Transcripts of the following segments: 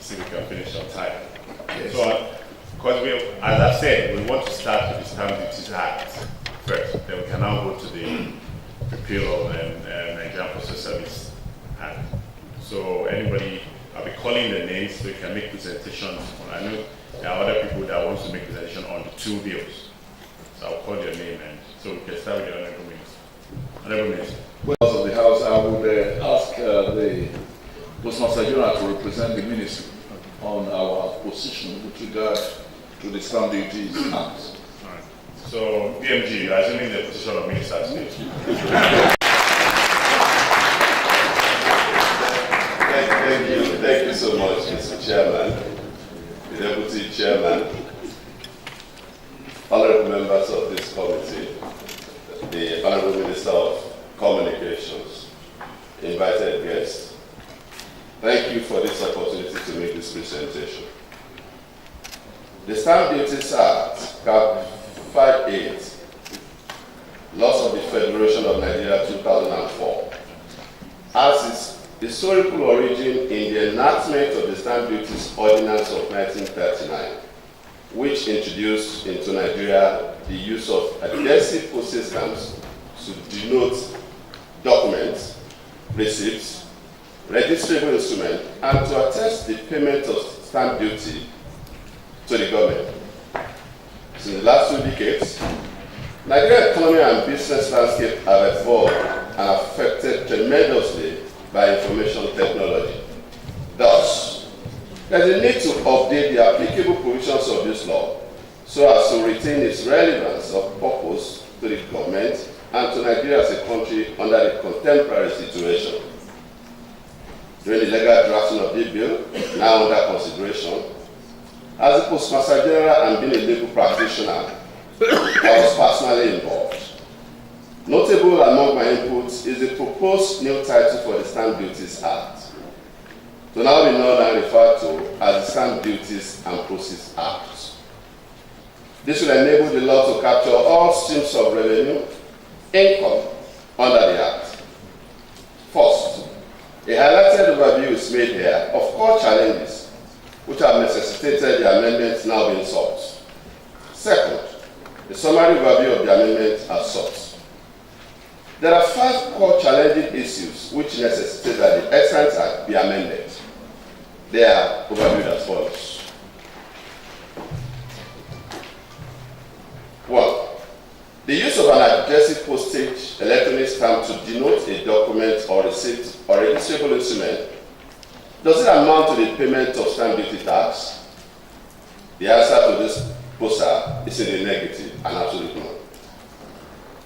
see if we can finish on time. Yes. So, because as I said, we want to start with the Stamp Duty Act first. Then we can now go to the repeal of Nigerian Postal Service Act. So anybody, I'll be calling the names so you can make presentations. I know there are other people that want to make presentation on the two bills. So I'll call your name and so we can start with the Honorable Minister. Honorable Minister. Members of the House, I would ask the Postmaster General to represent the Ministry on our position with regard to the Stamp Duty Act. All right. So, BMG, you are assuming the position of Minister today. Thank you so much, Mr. Chairman, the Deputy Chairman, honorable members of this committee, the Honorable Minister of Communications, invited guests. Thank you for this opportunity to make this presentation. The Stamp Duty Act, Cap 58, Laws of the Federation of Nigeria 2004, has its historical origin in the enactment of the Stamp Duties Ordinance of 1939, which introduced into Nigeria the use of adhesive postage stamps to denote documents, receipts, registrable instruments, and to attest the payment of stamp duty to the government. So in the last 2 decades, Nigerian economy and business landscape have evolved and affected tremendously by information technology. Thus, there is a need to update the applicable provisions of this law so as to retain its relevance of purpose to the government and to Nigeria as a country under the contemporary situation. During the legal drafting of this bill, now under consideration, as a Postmaster General and being a legal practitioner, I was personally involved. Notable among my inputs is the proposed new title for the Stamp Duties Act, to now be known and referred to as the Stamp Duties and Proceeds Act. This will enable the law to capture all streams of revenue, income under the Act. First, a highlighted overview is made here of core challenges which have necessitated the amendments now being sought. Second, a summary overview of the amendments as sought. There are 5 core challenging issues which necessitate that the Excise Act be amended. They are overviewed as follows. 1. The use of an adhesive postage electronic stamp to denote a document or receipt or registrable instrument, does it amount to the payment of stamp duty tax? The answer to this poster is in the negative and absolute no.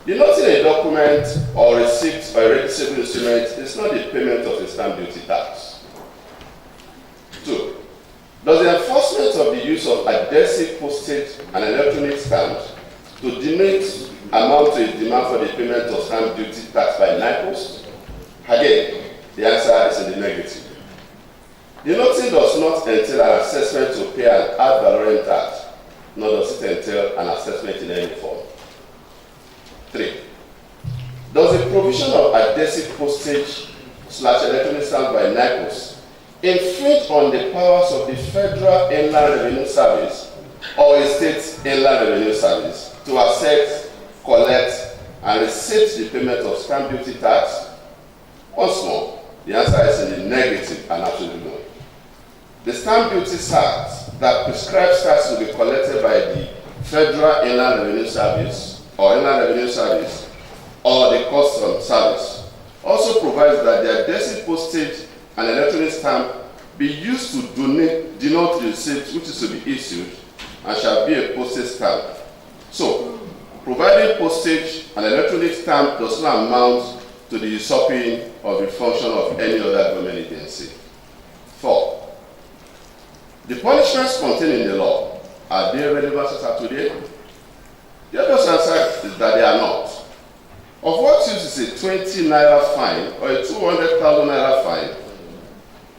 Denoting a document or receipt or a registrable instrument is not the payment of a stamp duty tax. 2. Does the enforcement of the use of adhesive postage and electronic stamps to denote amount to a demand for the payment of stamp duty tax by NIPOST? Again, the answer is in the negative. Denoting does not entail an assessment to pay an ad valorem tax, nor does it entail an assessment in any form. 3. Does the provision of adhesive postage / electronic stamp by NIPOST infringe on the powers of the Federal Inland Revenue Service or a state Inland Revenue Service to assess, collect, and receipt the payment of stamp duty tax? Once more, the answer is in the negative and absolute no. The Stamp Duty Act that prescribes tax to be collected by the Federal Inland Revenue Service or Inland Revenue Service or the Customs Service also provides that the adhesive postage and electronic stamp be used to denote the receipt which is to be issued and shall be a postage stamp. So, providing postage and electronic stamp does not amount to the usurping of the function of any other government agency. 4. The punishments contained in the law, are they relevant as of today? The obvious answer is that they are not. Of what use is a 20 naira fine or a 200,000 naira fine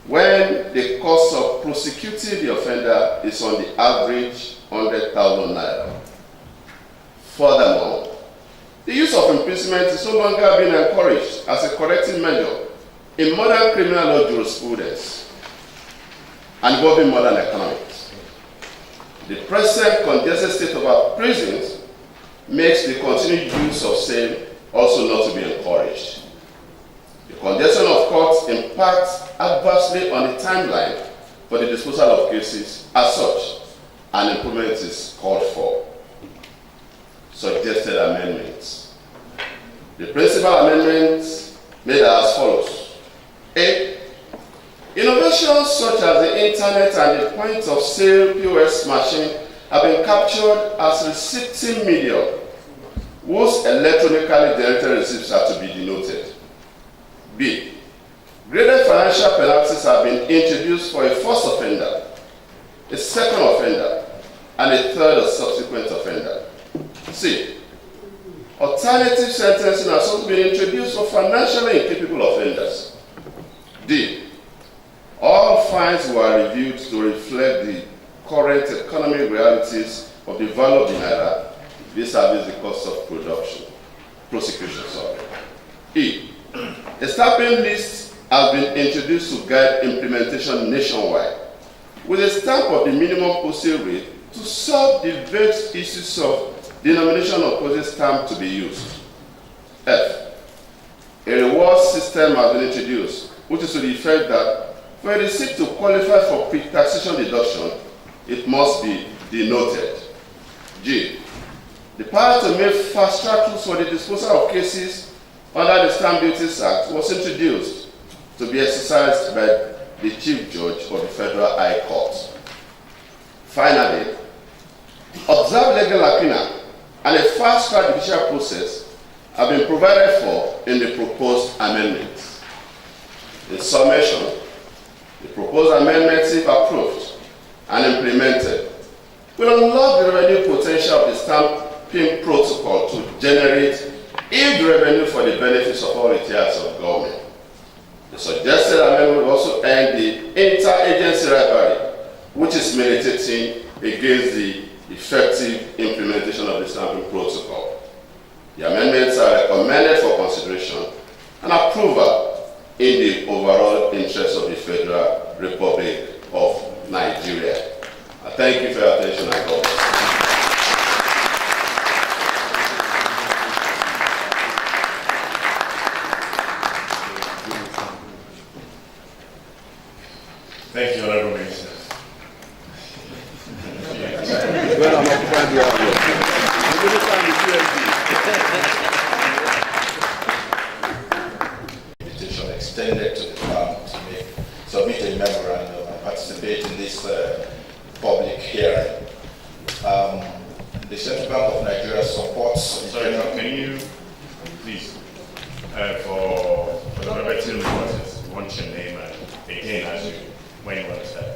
when the cost of prosecuting the offender is on the average 100,000 naira? Furthermore, the use of imprisonment is no longer being encouraged as a corrective measure in modern criminal law jurisprudence. and involving modern economics. The present congested state of our prisons makes the continued use of same also not to be encouraged. The congestion of courts impacts adversely on the timeline for the disposal of cases. As such, an improvement is called for. Suggested amendments. The principal amendments made are as follows. A. Innovations such as the internet and the point of sale POS machine have been captured as receipting medium, whose electronically generated receipts are to be denoted. B. Graded financial penalties have been introduced for a first offender, a second offender, and a third or subsequent offender. C. Alternative sentencing has also been introduced for financially incapable offenders. D. All fines were reviewed to reflect the current economic realities of the value of the naira vis-a-vis the cost of prosecution. E. A stamping list has been introduced to guide implementation nationwide, with a stamp of the minimum postage rate to solve the vexed issues of denomination of postage stamp to be used. F. A reward system has been introduced, which is to the effect that for a receipt to qualify for pre-taxation deduction, it must be denoted. G. The power to make fast-track rules for the disposal of cases under the Stamp Duties Act was introduced to be exercised by the Chief Judge of the Federal High Court. Finally, observed legal lacuna and a fast-track judicial process have been provided for in the proposed amendments. In summation, the proposed amendments, if approved and implemented, will unlock the revenue potential of the stamping protocol to generate huge revenue for the benefits of all tiers of government. The suggested amendment will also end the interagency rivalry, which is militating against the effective implementation of the stamping protocol. The amendments are recommended for consideration and approval in the overall interest of the Federal Republic of Nigeria. I thank you for your attention and God bless. Thank you, Honorable Minister. Invitation extended to the farm to submit a memorandum and participate in this public hearing. The Central Bank of Nigeria supports. Sorry, can you please, for the verbatim reporters, want your name and again as you when you want to start.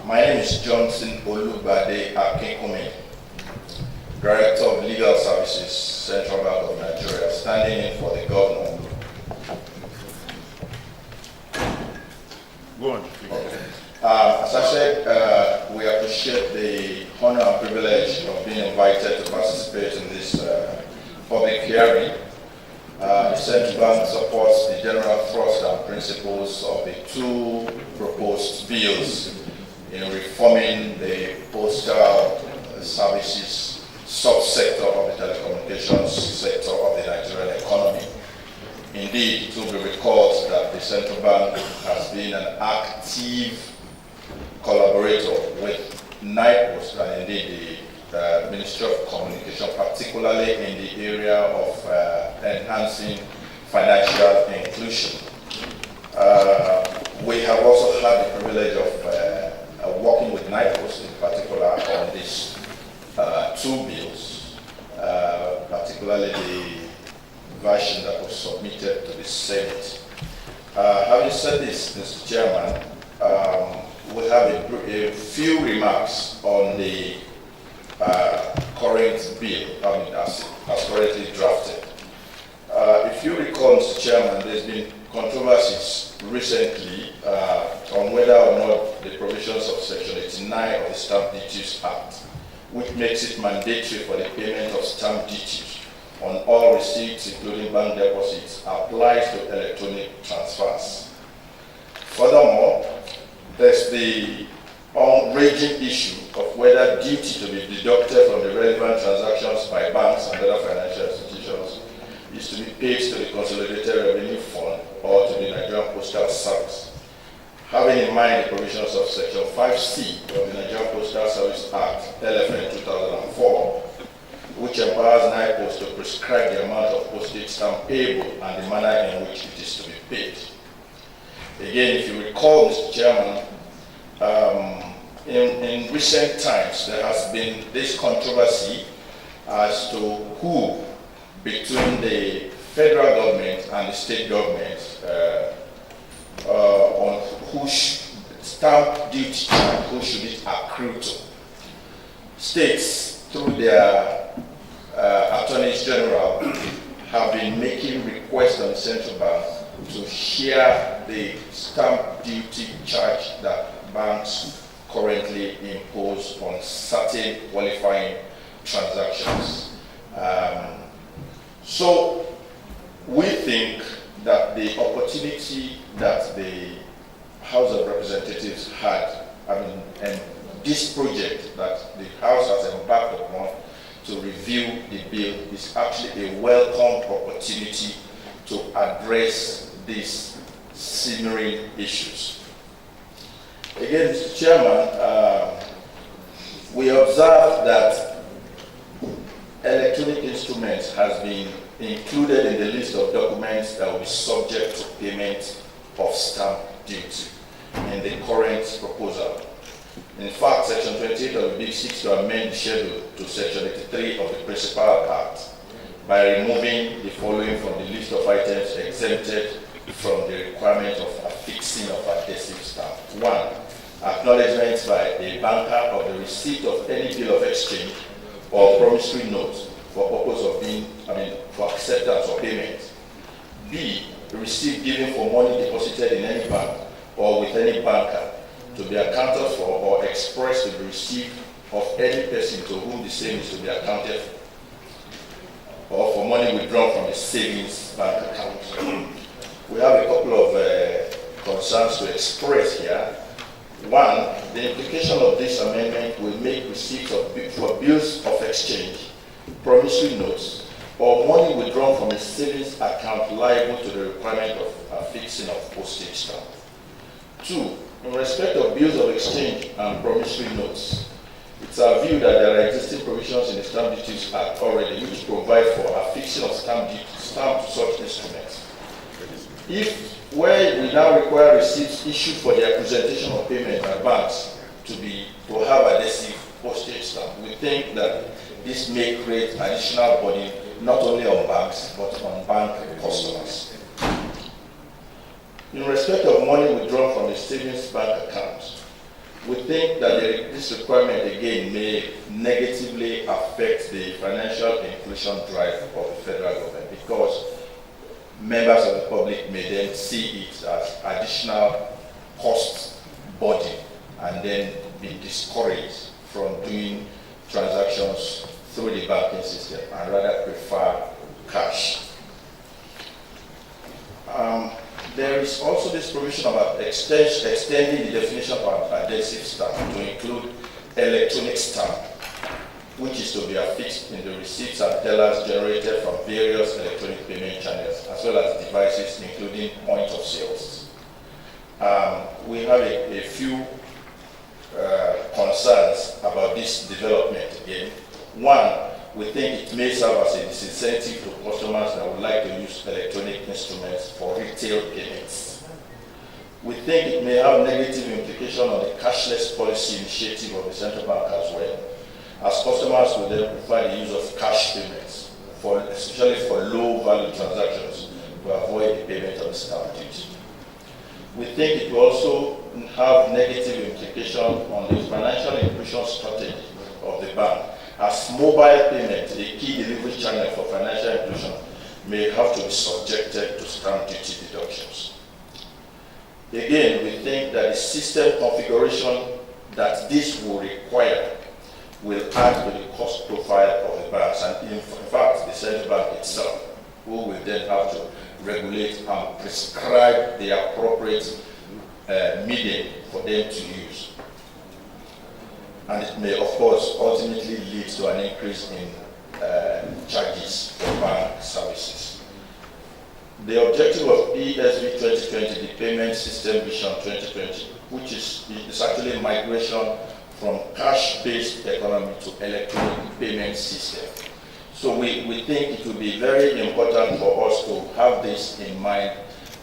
My name is Johnson Olubade Akinkume, Director of Legal Services, Central Bank of Nigeria, standing in for the governor. Go on. As I said, we appreciate the honor and privilege of being invited to participate in this public hearing. The Central Bank supports the general thrust and principles of the two proposed bills in reforming the postal services subsector of the telecommunications sector of the Nigerian economy. Indeed, it will be recalled that the Central Bank has been an active collaborator with NIPOST and indeed the Ministry of Communication, particularly in the area of enhancing financial inclusion. We have also had the privilege of working with NIPOST in particular on these two bills, particularly the version that was submitted to the Senate. Having said this, Mr. Chairman, we have a few remarks on the current bill, as currently drafted. If you recall, Mr. Chairman, there's been controversies recently on whether or not the provisions of Section 89 of the Stamp Duties Act, which makes it mandatory for the payment of stamp duties on all receipts, including bank deposits, applies to electronic transfers. there's the raging issue of whether duty to be deducted from the relevant transactions by banks and other financial institutions is to be paid to the Consolidated Revenue Fund or to the Nigerian Postal Service. Having in mind the provisions of Section 5C of the Nigerian Postal Service Act, LFN 2004, which empowers NIPOST to prescribe the amount of postage stamp payable and the manner in which it is to be paid. Again, if you recall, Mr. Chairman, in recent times there has been this controversy as to who between the federal government and the state government on who stamp duty and who should it accrue to. States, through their attorneys general, have been making requests on the central bank to share the stamp duty charge that banks currently impose on certain qualifying transactions. So we think that the opportunity that the House of Representatives had, and this project that the House has embarked upon to review the bill is actually a welcome opportunity to address these simmering issues. Again, Mr. Chairman, we observe that electronic instruments has been included in the list of documents that will be subject to payment of stamp duty in the current proposal. In fact, Section 28 of the Bill seeks to amend the schedule to Section 83 of the Principal Act by removing the following from the list of items exempted from the requirement of affixing of adhesive stamp. 1. Acknowledgement by a banker of the receipt of any bill of exchange or promissory note for purpose of being, for acceptance or payment. B. A receipt given for money deposited in any bank or with any banker to be accounted for or expressed to be received of any person to whom the same is to be accounted for, or for money withdrawn from a savings bank account. We have a couple of concerns to express here. 1, the implication of this amendment will make receipts for bills of exchange, promissory notes, or money withdrawn from a savings account liable to the requirement of affixing of postage stamp. 2, in respect of bills of exchange and promissory notes, it's our view that there are existing provisions in the Stamp Duties Act already which provide for affixing of stamp to such instruments. If where we now require receipts issued for their presentation of payment by banks to have adhesive postage stamp, we think that this may create additional burden not only on banks but on bank customers. In respect of money withdrawn from a savings bank account, we think that this requirement again may negatively affect the financial inclusion drive of the federal government because members of the public may then see it as additional cost burden and then be discouraged from doing transactions through the banking system and rather prefer cash. There is also this provision about extending the definition of adhesive stamp to include electronic stamp, which is to be affixed in the receipts and tellers generated from various electronic payment channels, as well as devices including point of sales. We have a few concerns about this development again. 1, we think it may serve as a disincentive to customers that would like to use electronic instruments for retail payments. We think it may have negative implication on the cashless policy initiative of the central bank as well, as customers will then prefer the use of cash payments, especially for low-value transactions, to avoid the payment of the stamp duty. We think it will also have negative implication on the financial inclusion strategy of the bank, as mobile payment, a key delivery channel for financial inclusion, may have to be subjected to stamp duty deductions. Again, we think that the system configuration that this will require will add to the cost profile of the banks, and in fact, the central bank itself, who will then have to regulate and prescribe the appropriate medium for them to use. And it may, of course, ultimately lead to an increase in charges for bank services. The objective of PSV 2020, the Payment System Vision 2020, which is actually migration from cash-based economy to electronic payment system. So we think it will be very important for us to have this in mind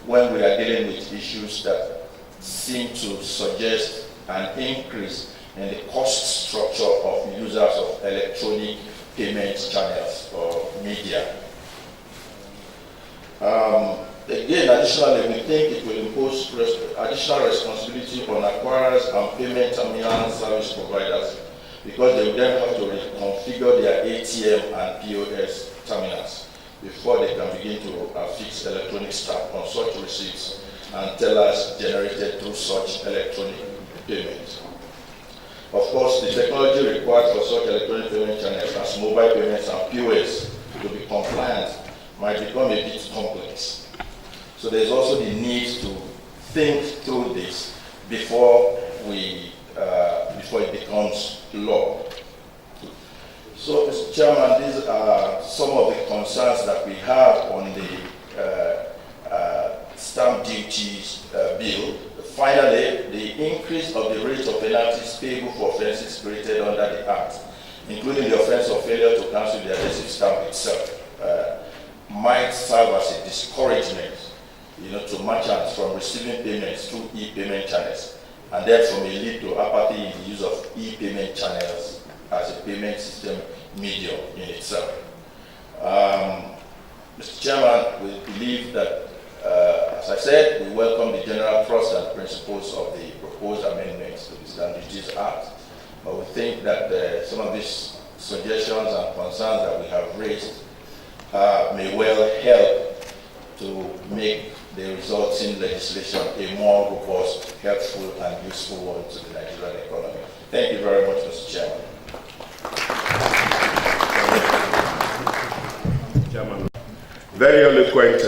when we are dealing with issues that seem to suggest an increase in the cost structure of users of electronic payment channels or media. Again, additionally, we think it will impose additional responsibility on acquirers and payment terminal service providers, because they will then have to reconfigure their ATM and POS terminals before they can begin to affix electronic stamp on such receipts and tellers generated through such electronic payments. Of course, the technology required for such electronic payment channels as mobile payments and POS to be compliant might become a bit complex. So there's also the need to think through this before it becomes law. So, Mr. Chairman, these are some of the concerns that we have on the stamp duties bill. Finally, the increase of the rate of penalties payable for offences created under the Act, including the offence of failure to cancel the adhesive stamp itself, might serve as a discouragement, to merchants from receiving payments through e-payment channels, and therefore may lead to apathy in the use of e-payment channels as a payment system medium in itself. Mr. Chairman, we believe that, as I said, we welcome the general thrust and principles of the proposed amendments to the Stamp Duties Act, but we think that some of these suggestions and concerns that we have raised may well help to make the resulting legislation a more robust, helpful, and useful one to the Nigerian economy. Thank you very much, Mr. Chairman. Chairman. Very eloquent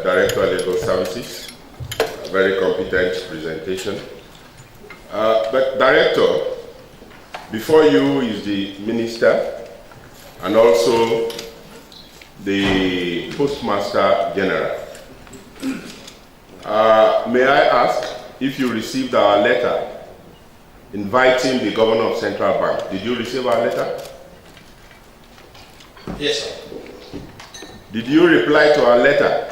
Director of Legal Services, very competent presentation. But Director, before you is the Minister and also the Postmaster General. May I ask if you received our letter inviting the Governor of Central Bank? Did you receive our letter? Yes, sir. Did you reply to our letter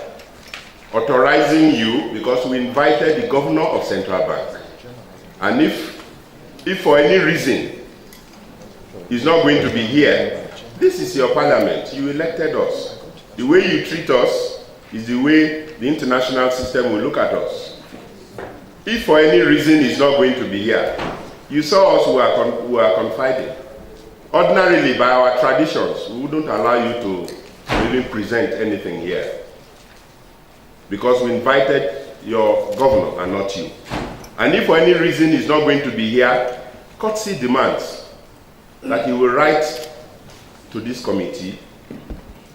authorizing you, because we invited the Governor of Central Bank, and if for any reason he's not going to be here, this is your parliament, you elected us. The way you treat us is the way the international system will look at us. If for any reason he's not going to be here, you saw us who are confiding. Ordinarily, by our traditions, we wouldn't allow you to even present anything here, because we invited your governor and not you. And if for any reason he's not going to be here, courtesy demands that he will write to this committee.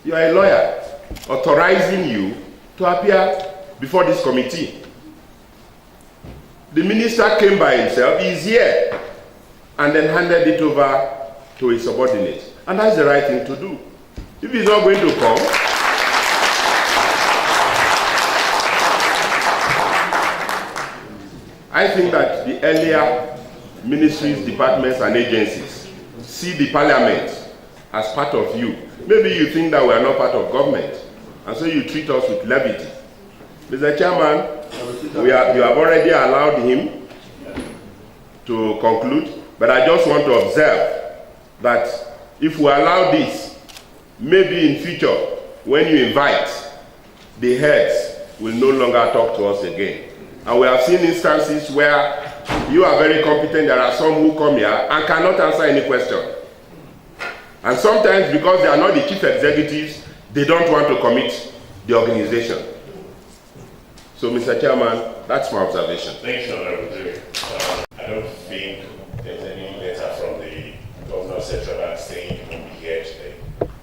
You are a lawyer, authorizing you to appear before this committee. The minister came by himself, he is here, and then handed it over to his subordinate. And that's the right thing to do. If he's not going to come, I think that the earlier ministries, departments, and agencies see the parliament as part of you. Maybe you think that we are not part of government, and so you treat us with levity. Mr. Chairman, you have already allowed him to conclude, but I just want to observe that if we allow this, maybe in future, when you invite, the heads will no longer talk to us again. And we have seen instances where you are very competent, there are some who come here and cannot answer any question. And sometimes, because they are not the chief executives, they don't want to commit the organization. So, Mr. Chairman, that's my observation. Thank you, Honorable. I don't think there's any letter from the Governor of Central Bank saying he won't be here today,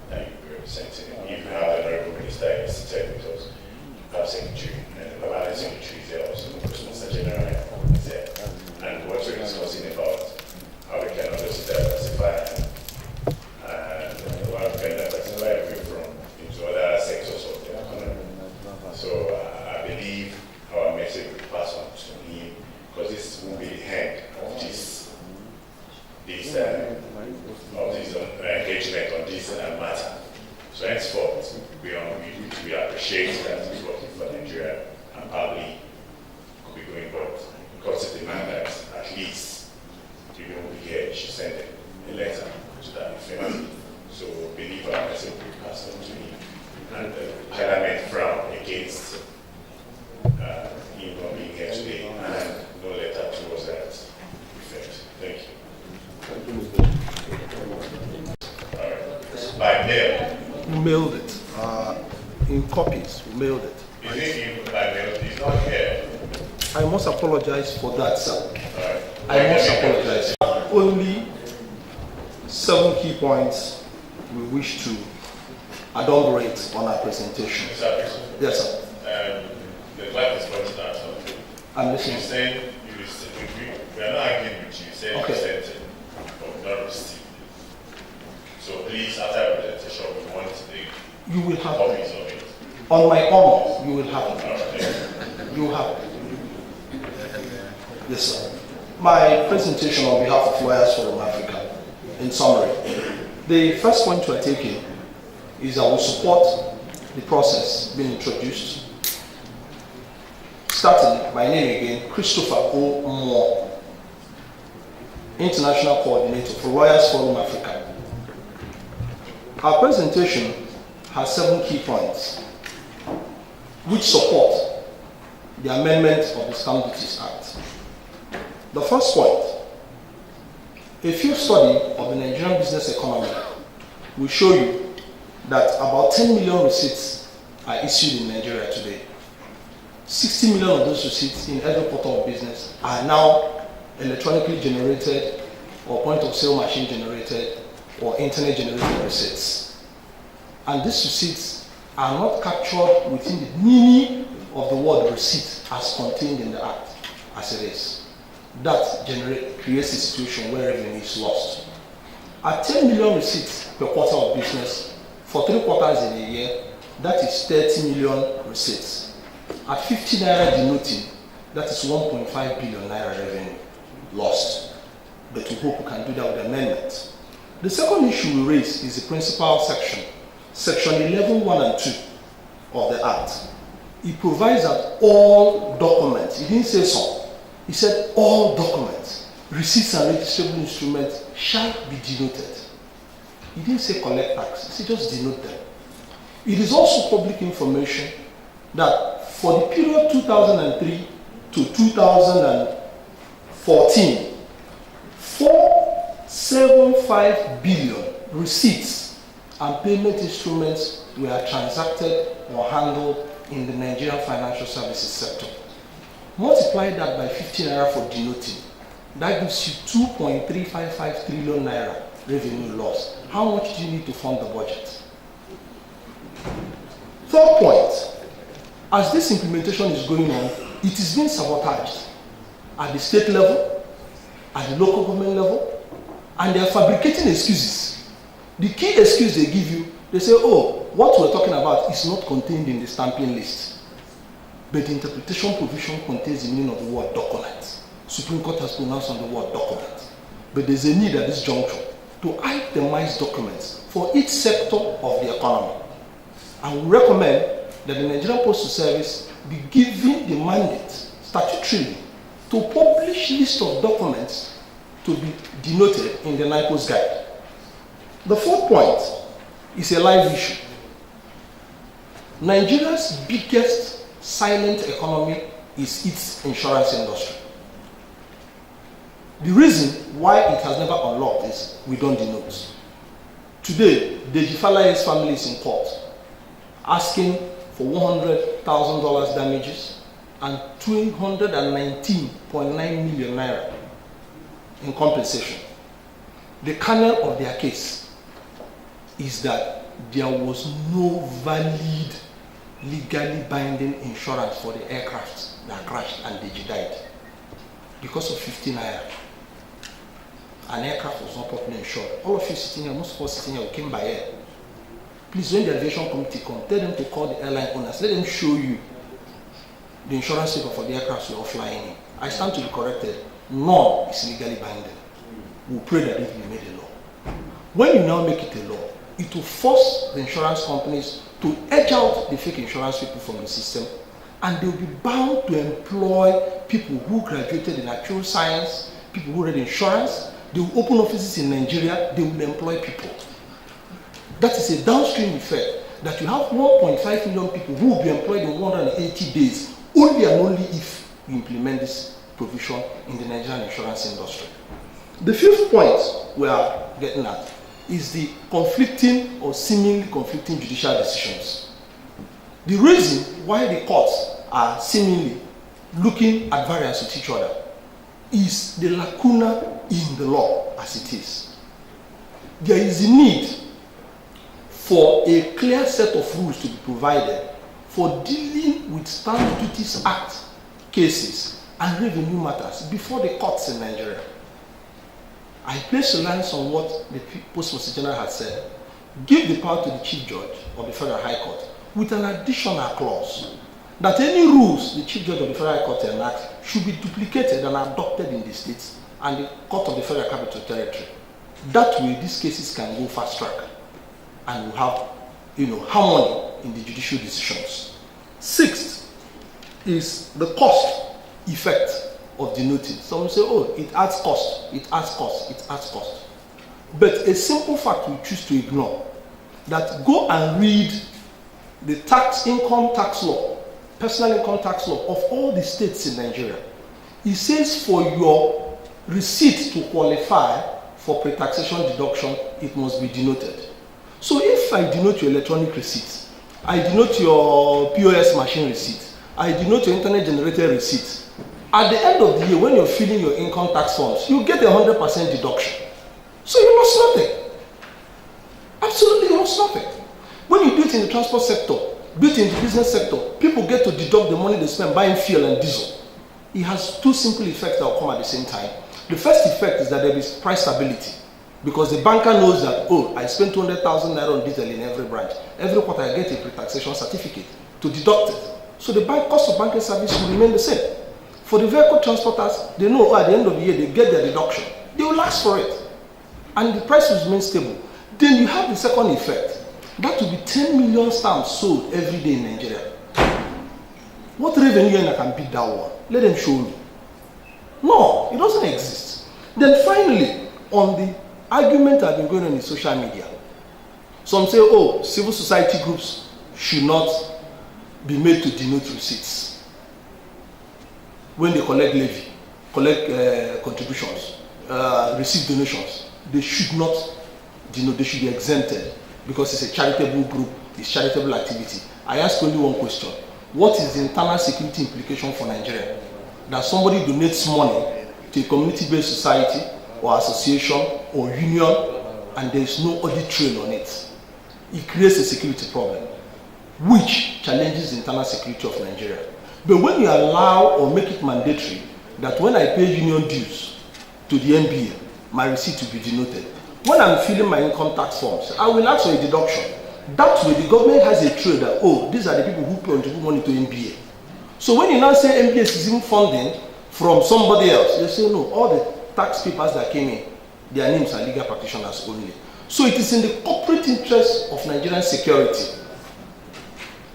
that you'll be representing him. If you have the Honorable Minister seated with us, our Secretary and the Permanent Secretary is there also, the Postmaster General. mailed it in copies. We mailed it. Is it by mail? It's not here. I must apologize for that, sir. Alright. I must apologize. Only 7 key points we wish to elaborate on our presentation. Mr. President, Yes, sir. the clerk is pointing out something. I'm You listening. said we are not arguing with you. You said Okay. you sent it, but we not received it. So please, after the presentation, we want the You will have copies it. of it. On my honor, you will have it. Alright. You have it. Yes, sir. My presentation on behalf of Lawyers Forum Africa, in summary, the first point we're taking is that we support the process being introduced. Starting, my name again, Christopher O. Moore, International Coordinator for Lawyers Forum Africa. Our presentation has 7 key points which support the amendment of the Stamp Duties Act. The first point, a field study of the Nigerian business economy will show you that about 10 million receipts are issued in Nigeria today. 60 million of those receipts in every portal of business are now electronically generated or point of sale machine generated or internet generated receipts. And these receipts are not captured within the meaning of the word receipt as contained in the Act as it is. That creates a situation where revenue is lost. At 10 million receipts per quarter of business, for 3 quarters in a year, that is 30 million receipts. At 50 naira denoting, that is 1.5 billion naira revenue lost. But we hope we can do that with amendments. The second issue we raise is the principal section, section 11(1) and 2 of the Act. It provides that all documents, he didn't say some, he said all documents, receipts and registrable instruments shall be denoted. He didn't say collect tax, he said just denote them. It is also public information that for the period 2003 to 2014, 475 billion receipts and payment instruments were transacted or handled in the Nigerian financial services sector. Multiply that by 15 naira for denoting, that gives you 2.355 trillion naira revenue loss. How much do you need to fund the budget? Third point, as this implementation is going on, it is being sabotaged at the state level, at the local government level, and they are fabricating excuses. The key excuse they give you, they say, oh, what we're talking about is not contained in the stamping list. But the interpretation provision contains the meaning of the word document. Supreme Court has pronounced on the word document. But there's a need at this juncture to itemize documents for each sector of the economy. And we recommend that the Nigerian Postal Service be given the mandate statutorily to publish list of documents to be denoted in the NIPOST guide. The fourth point is a live issue. Nigeria's biggest silent economy is its insurance industry. The reason why it has never unlocked is we don't denote. Today, Deji Falaye's family is in court asking for $100,000 damages and 219.9 million naira in compensation. The kernel of their case is that there was no valid, legally binding insurance for the aircraft that crashed and Deji died because of 15 naira. An aircraft was not properly insured. All of you sitting here, most of us sitting here, we came by air. Please, when the aviation committee come, tell them to call the airline owners. Let them show you the insurance paper for the aircraft you are flying in. I stand to be corrected. None is legally binding. We pray that it will be made a law. When you now make it a law, it will force the insurance companies to edge out the fake insurance people from the system, and they will be bound to employ people who graduated in actual science, people who read insurance. They will open offices in Nigeria, they will employ people. That is a downstream effect, that you have 1.5 million people who will be employed in 180 days, only and only if you implement this provision in the Nigerian insurance industry. The fifth point we are getting at is the conflicting or seemingly conflicting judicial decisions. The reason why the courts are seemingly looking at variance with each other is the lacuna in the law as it is. There is a need for a clear set of rules to be provided for dealing with Stamp Duties Act cases and revenue matters before the courts in Nigeria. I place reliance on what the Postmaster General has said. Give the power to the Chief Judge of the Federal High Court with an additional clause that any rules the Chief Judge of the Federal High Court enacts should be duplicated and adopted in the states and the Court of the Federal Capital Territory. That way, these cases can go fast track and we have, harmony in the judicial decisions. Sixth is the cost effect of denoting. Some say, oh, it adds cost, it adds cost, it adds cost. But a simple fact we choose to ignore, that go and read the income tax law, personal income tax law of all the states in Nigeria. It says for your receipt to qualify for pre-taxation deduction, it must be denoted. So if I denote your electronic receipt, I denote your POS machine receipt, I denote your internet generated receipt, at the end of the year, when you're filling your income tax forms, you get 100% deduction. So you lost nothing. Absolutely, you lost nothing. When you do it in the transport sector, do it in the business sector, people get to deduct the money they spend buying fuel and diesel. It has two simple effects that will come at the same time. The first effect is that there is price stability, because the banker knows that, oh, I spent 200,000 naira on diesel in every branch. Every quarter I get a pre-taxation certificate to deduct it. So the cost of banking service will remain the same. For the vehicle transporters, they know at the end of the year they get their deduction. They will ask for it. And the price will remain stable. Then you have the second effect. That will be 10 million stamps sold every day in Nigeria. What revenue earner can beat that one? Let them show me. No, it doesn't exist. Then finally, on the argument that has been going on in social media, some say, oh, civil society groups should not be made to denote receipts when they collect levy, collect contributions, receive donations. They should not denote, they should be exempted because it's a charitable group, it's charitable activity. I ask only one question. What is the internal security implication for Nigeria? That somebody donates money to a community-based society or association or union and there is no audit trail on it. It creates a security problem which challenges the internal security of Nigeria. But when you allow or make it mandatory that when I pay union dues to the NBA, my receipt will be denoted. When I'm filling my income tax forms, I will ask for a deduction. That way the government has a trail that, oh, these are the people who contribute money to NBA. So when you now say NBA is receiving funding from somebody else, they say no, all the tax papers that came in, their names are legal practitioners only. So it is in the corporate interest of Nigerian security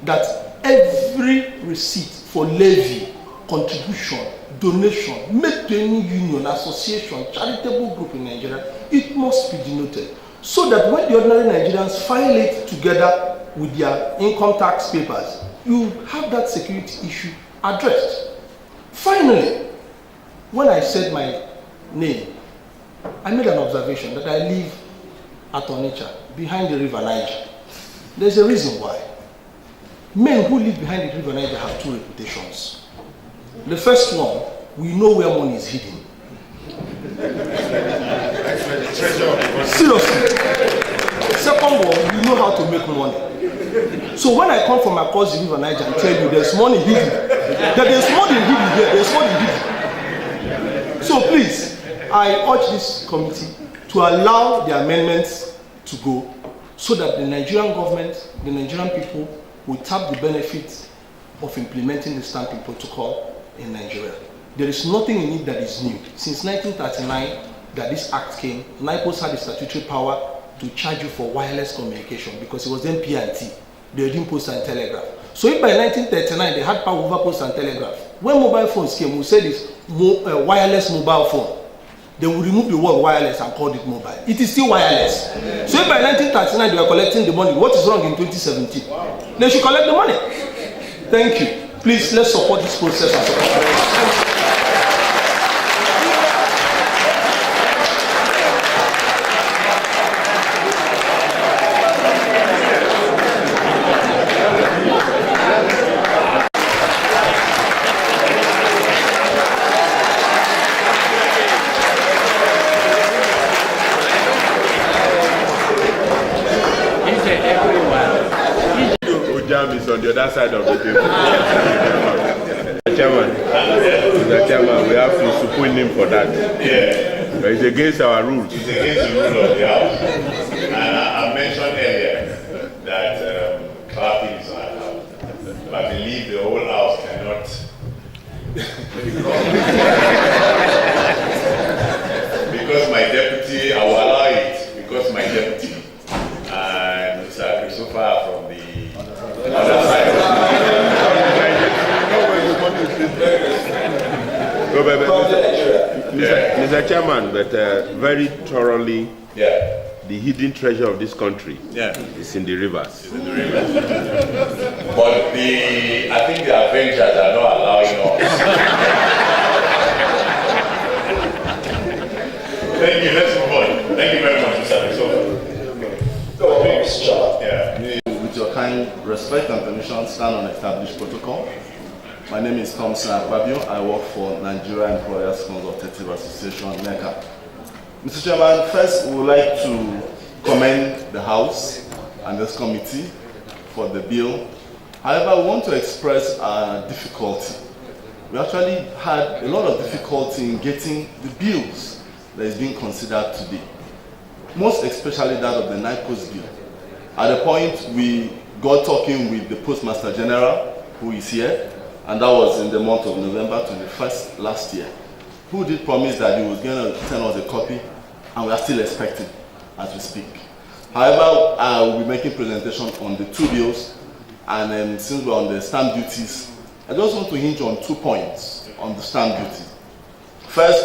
that every receipt for levy, contribution, donation made to any union, association, charitable group in Nigeria, it must be denoted. So that when the ordinary Nigerians file it together with their income tax papers, you have that security issue addressed. Finally, when I said my name, I made an observation that I live at Onitsha, behind the river Niger. There's a reason why. Men who live behind the river Niger have two reputations. The first one, we know where money is hidden. Seriously. Second one, we know how to make money. So when I come from across the river Niger and tell you there's money hidden, that there's money hidden here, there's money hidden. So please, I urge this committee to allow the amendments to go so that the Nigerian government, the Nigerian people will tap the benefits of implementing the stamping protocol in Nigeria. There is nothing in it that is new. Since 1939 that this act came, NIPOST had the statutory power to charge you for wireless communication because it was then P&T, the Redeem Post and Telegraph. So if by 1939 they had power over post and telegraph, when mobile phones came, we said it's wireless mobile phone. They will remove the word wireless and call it mobile. It is still wireless. So if by 1939 they were collecting the money, what is wrong in 2017? They should collect the money. Thank you. Please, let's support this process as well. on the other side of the table. Mr. Chairman, we have to support him for that. Yeah. But it's against our rules. It's against the rule of the House. And I mentioned earlier that clapping is not allowed. But I believe the whole House cannot. Because my deputy, I will allow it. Because my deputy and Mr. Christopher from the other side. Mr. Chairman, but very thoroughly, Yeah. the hidden treasure of this country is in the rivers. But I think the Avengers are not allowing us. Thank you. Let's move on. Thank you very much, Mr. Christopher. Yeah. With your kind respect and permission, stand on established protocol. My name is Hon Akinade. I work for Nigeria Employers Consultative Association, NECA. Mr. Chairman, first we would like to commend the House and this committee for the bill. However, we want to express our difficulty. We actually had a lot of difficulty in getting the bills that is being considered today, most especially that of the NIPOST bill. At the point we got talking with the Postmaster General, who is here, and that was in the month of November 21st last year, who did promise that he was going to send us a copy, and we are still expecting as we speak. However, I will be making presentation on the two bills, and since we're on the stamp duties, I just want to hinge on 2 points on the stamp duty. First,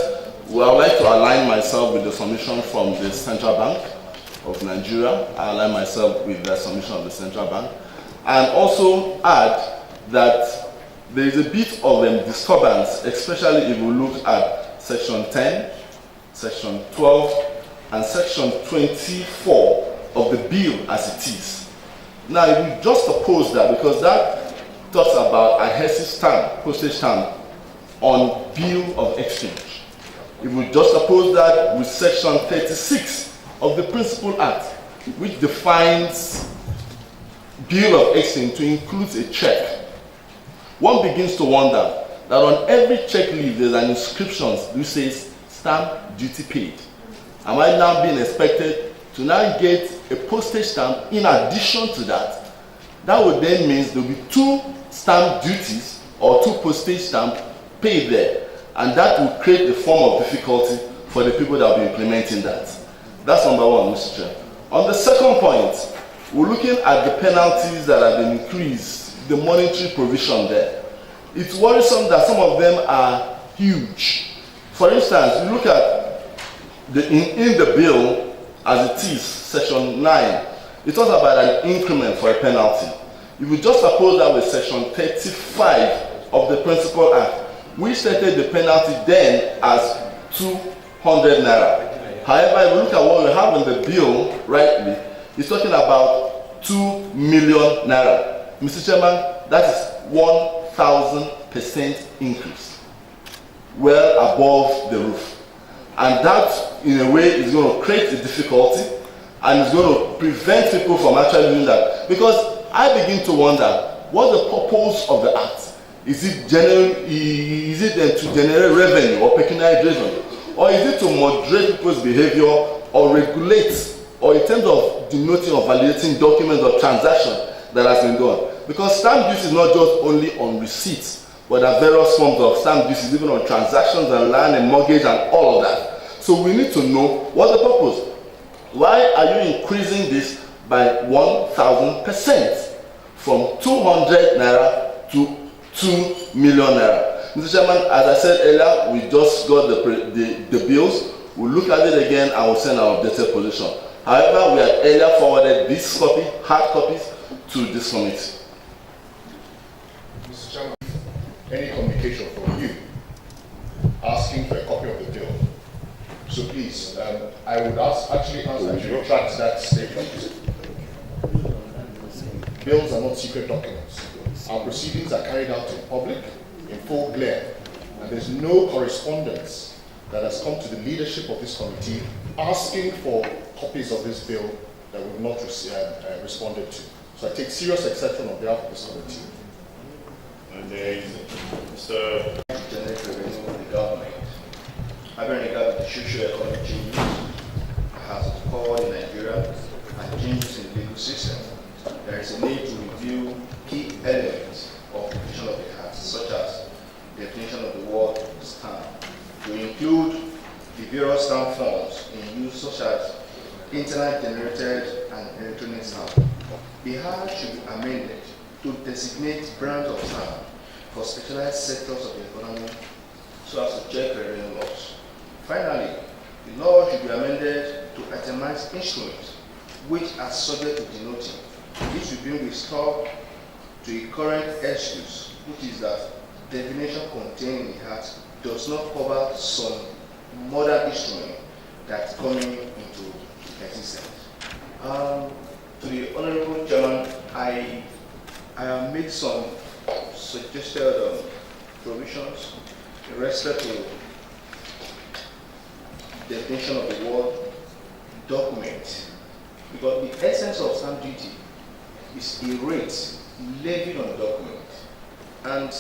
I would like to align myself with the submission from the Central Bank of Nigeria. I align myself with the submission of the Central Bank, and also add that there is a bit of disturbance, especially if we look at Section 10, Section 12, and Section 24 of the bill as it is. Now, if we just oppose that, because that talks about adhesive stamp, postage stamp, on bill of exchange. If we just oppose that with Section 36 of the Principal Act, which defines bill of exchange to include a check, one begins to wonder that on every check leaf there's an inscription which says stamp duty paid. Am I now being expected to now get a postage stamp in addition to that? That would then mean there will be 2 stamp duties or 2 postage stamps paid there, and that will create a form of difficulty for the people that will be implementing that. That's number one, Mr. Chair. On the second point, we're looking at the penalties that have been increased, the monetary provision there. It's worrisome that some of them are huge. For instance, you look at in the bill as it is, Section 9, it talks about an increment for a penalty. If we just oppose that with Section 35 of the Principal Act, we stated the penalty then as 200 naira. However, if we look at what we have in the bill rightly, it's talking about 2 million naira. Mr. Chairman, that is 1,000% increase, well above the roof. And that, in a way, is going to create a difficulty and is going to prevent people from actually doing that. Because I begin to wonder, what's the purpose of the act? Is it to generate revenue or pecuniary revenue? Or is it to moderate people's behavior or regulate, or in terms of denoting or validating documents or transactions that has been done? Because stamp duty is not just only on receipts, but there are various forms of stamp duties, even on transactions and land and mortgage and all of that. So we need to know what's the purpose. Why are you increasing this by 1,000% from 200 naira to 2 million naira? Mr. Chairman, as I said earlier, we just got the bills. We'll look at it again and we'll send our updated position. However, we had earlier forwarded this copy, hard copies, to this committee. Mr. Chairman, any communication from you asking for a copy of the bill. So please, I would actually ask that you retract that statement. Bills are not secret documents. Our proceedings are carried out in public, in full glare, and there's no correspondence that has come to the leadership of this committee asking for copies of this bill that we've not responded to. So I take serious exception on behalf of this committee. And there is Mr. Generate revenue of the government. Having regard to the socio-economic changes has occurred in Nigeria and changes in the legal system, there is a need to review key elements of the Provision of the Act, such as definition of the word stamp, to include the various stamp forms in use, such as internet-generated and electronic stamp. The Act should be amended to designate brands of stamp for specialized sectors of the economy so as to check revenue laws. Finally, the law should be amended to itemize instruments which are subject to denoting. This will bring restored to a current excuse, which is that definition contained in the Act does not cover some modern instrument that's coming into existence. To the Honorable Chairman, I have made some suggested provisions in respect to definition of the word document, because the essence of stamp duty is a rate levied on a document, and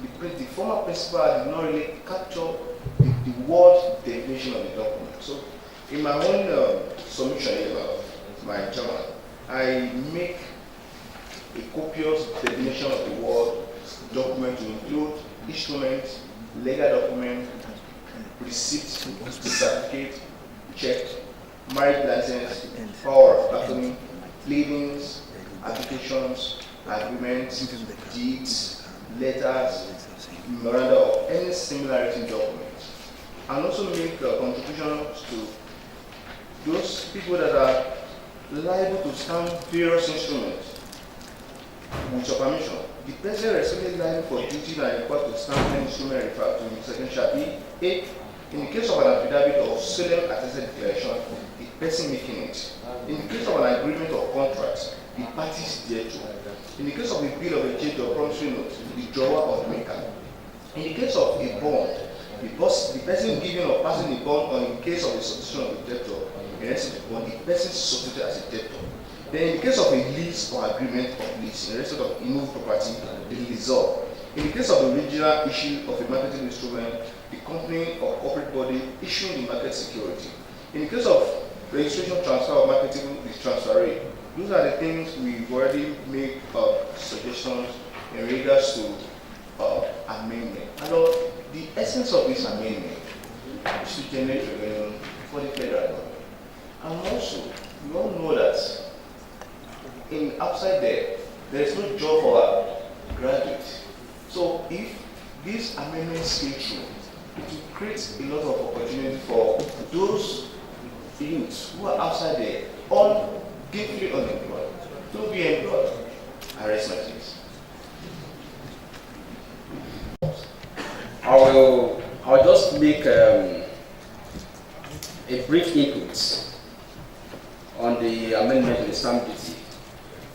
the former principle did not really capture the word definition of the document. So in my own submission here, my chairman, I make a copious definition of the word document to include instrument, legal document, receipt, certificate, check, marriage license, power of attorney, pleadings, applications, agreements, deeds, letters, memoranda of any similarity documents, and also make contributions to those people that are liable to stamp various instruments. With your permission, the person responsible liable for duty and required to stamp an instrument referred to in section shall be A. In the case of an affidavit of solemn attested declaration, the person making it. In the case of an agreement or contract, the parties thereto. In the case of a bill of exchange or promissory note, the drawer or the maker. In the case of a bond, the person giving or passing the bond, or in case of a substitution of the debtor, in respect of the bond, the person substituted as a debtor. Then in the case of a lease or agreement of lease, in respect of immovable property, the leaseor. In the case of the original issue of a marketable instrument, the company or corporate body issuing the market security. In the case of registration transfer of marketable, the transferee. Those are the things we've already made suggestions in regards to amendment. And the essence of this amendment is to generate revenue for the federal government. And also, we all know that outside there is no job for our graduates. So if these amendments go through, it will create a lot of opportunity for those youths who are outside there, gainfully unemployed, to be employed. I rest my case. I'll just make a brief input on the amendment of the stamp duty.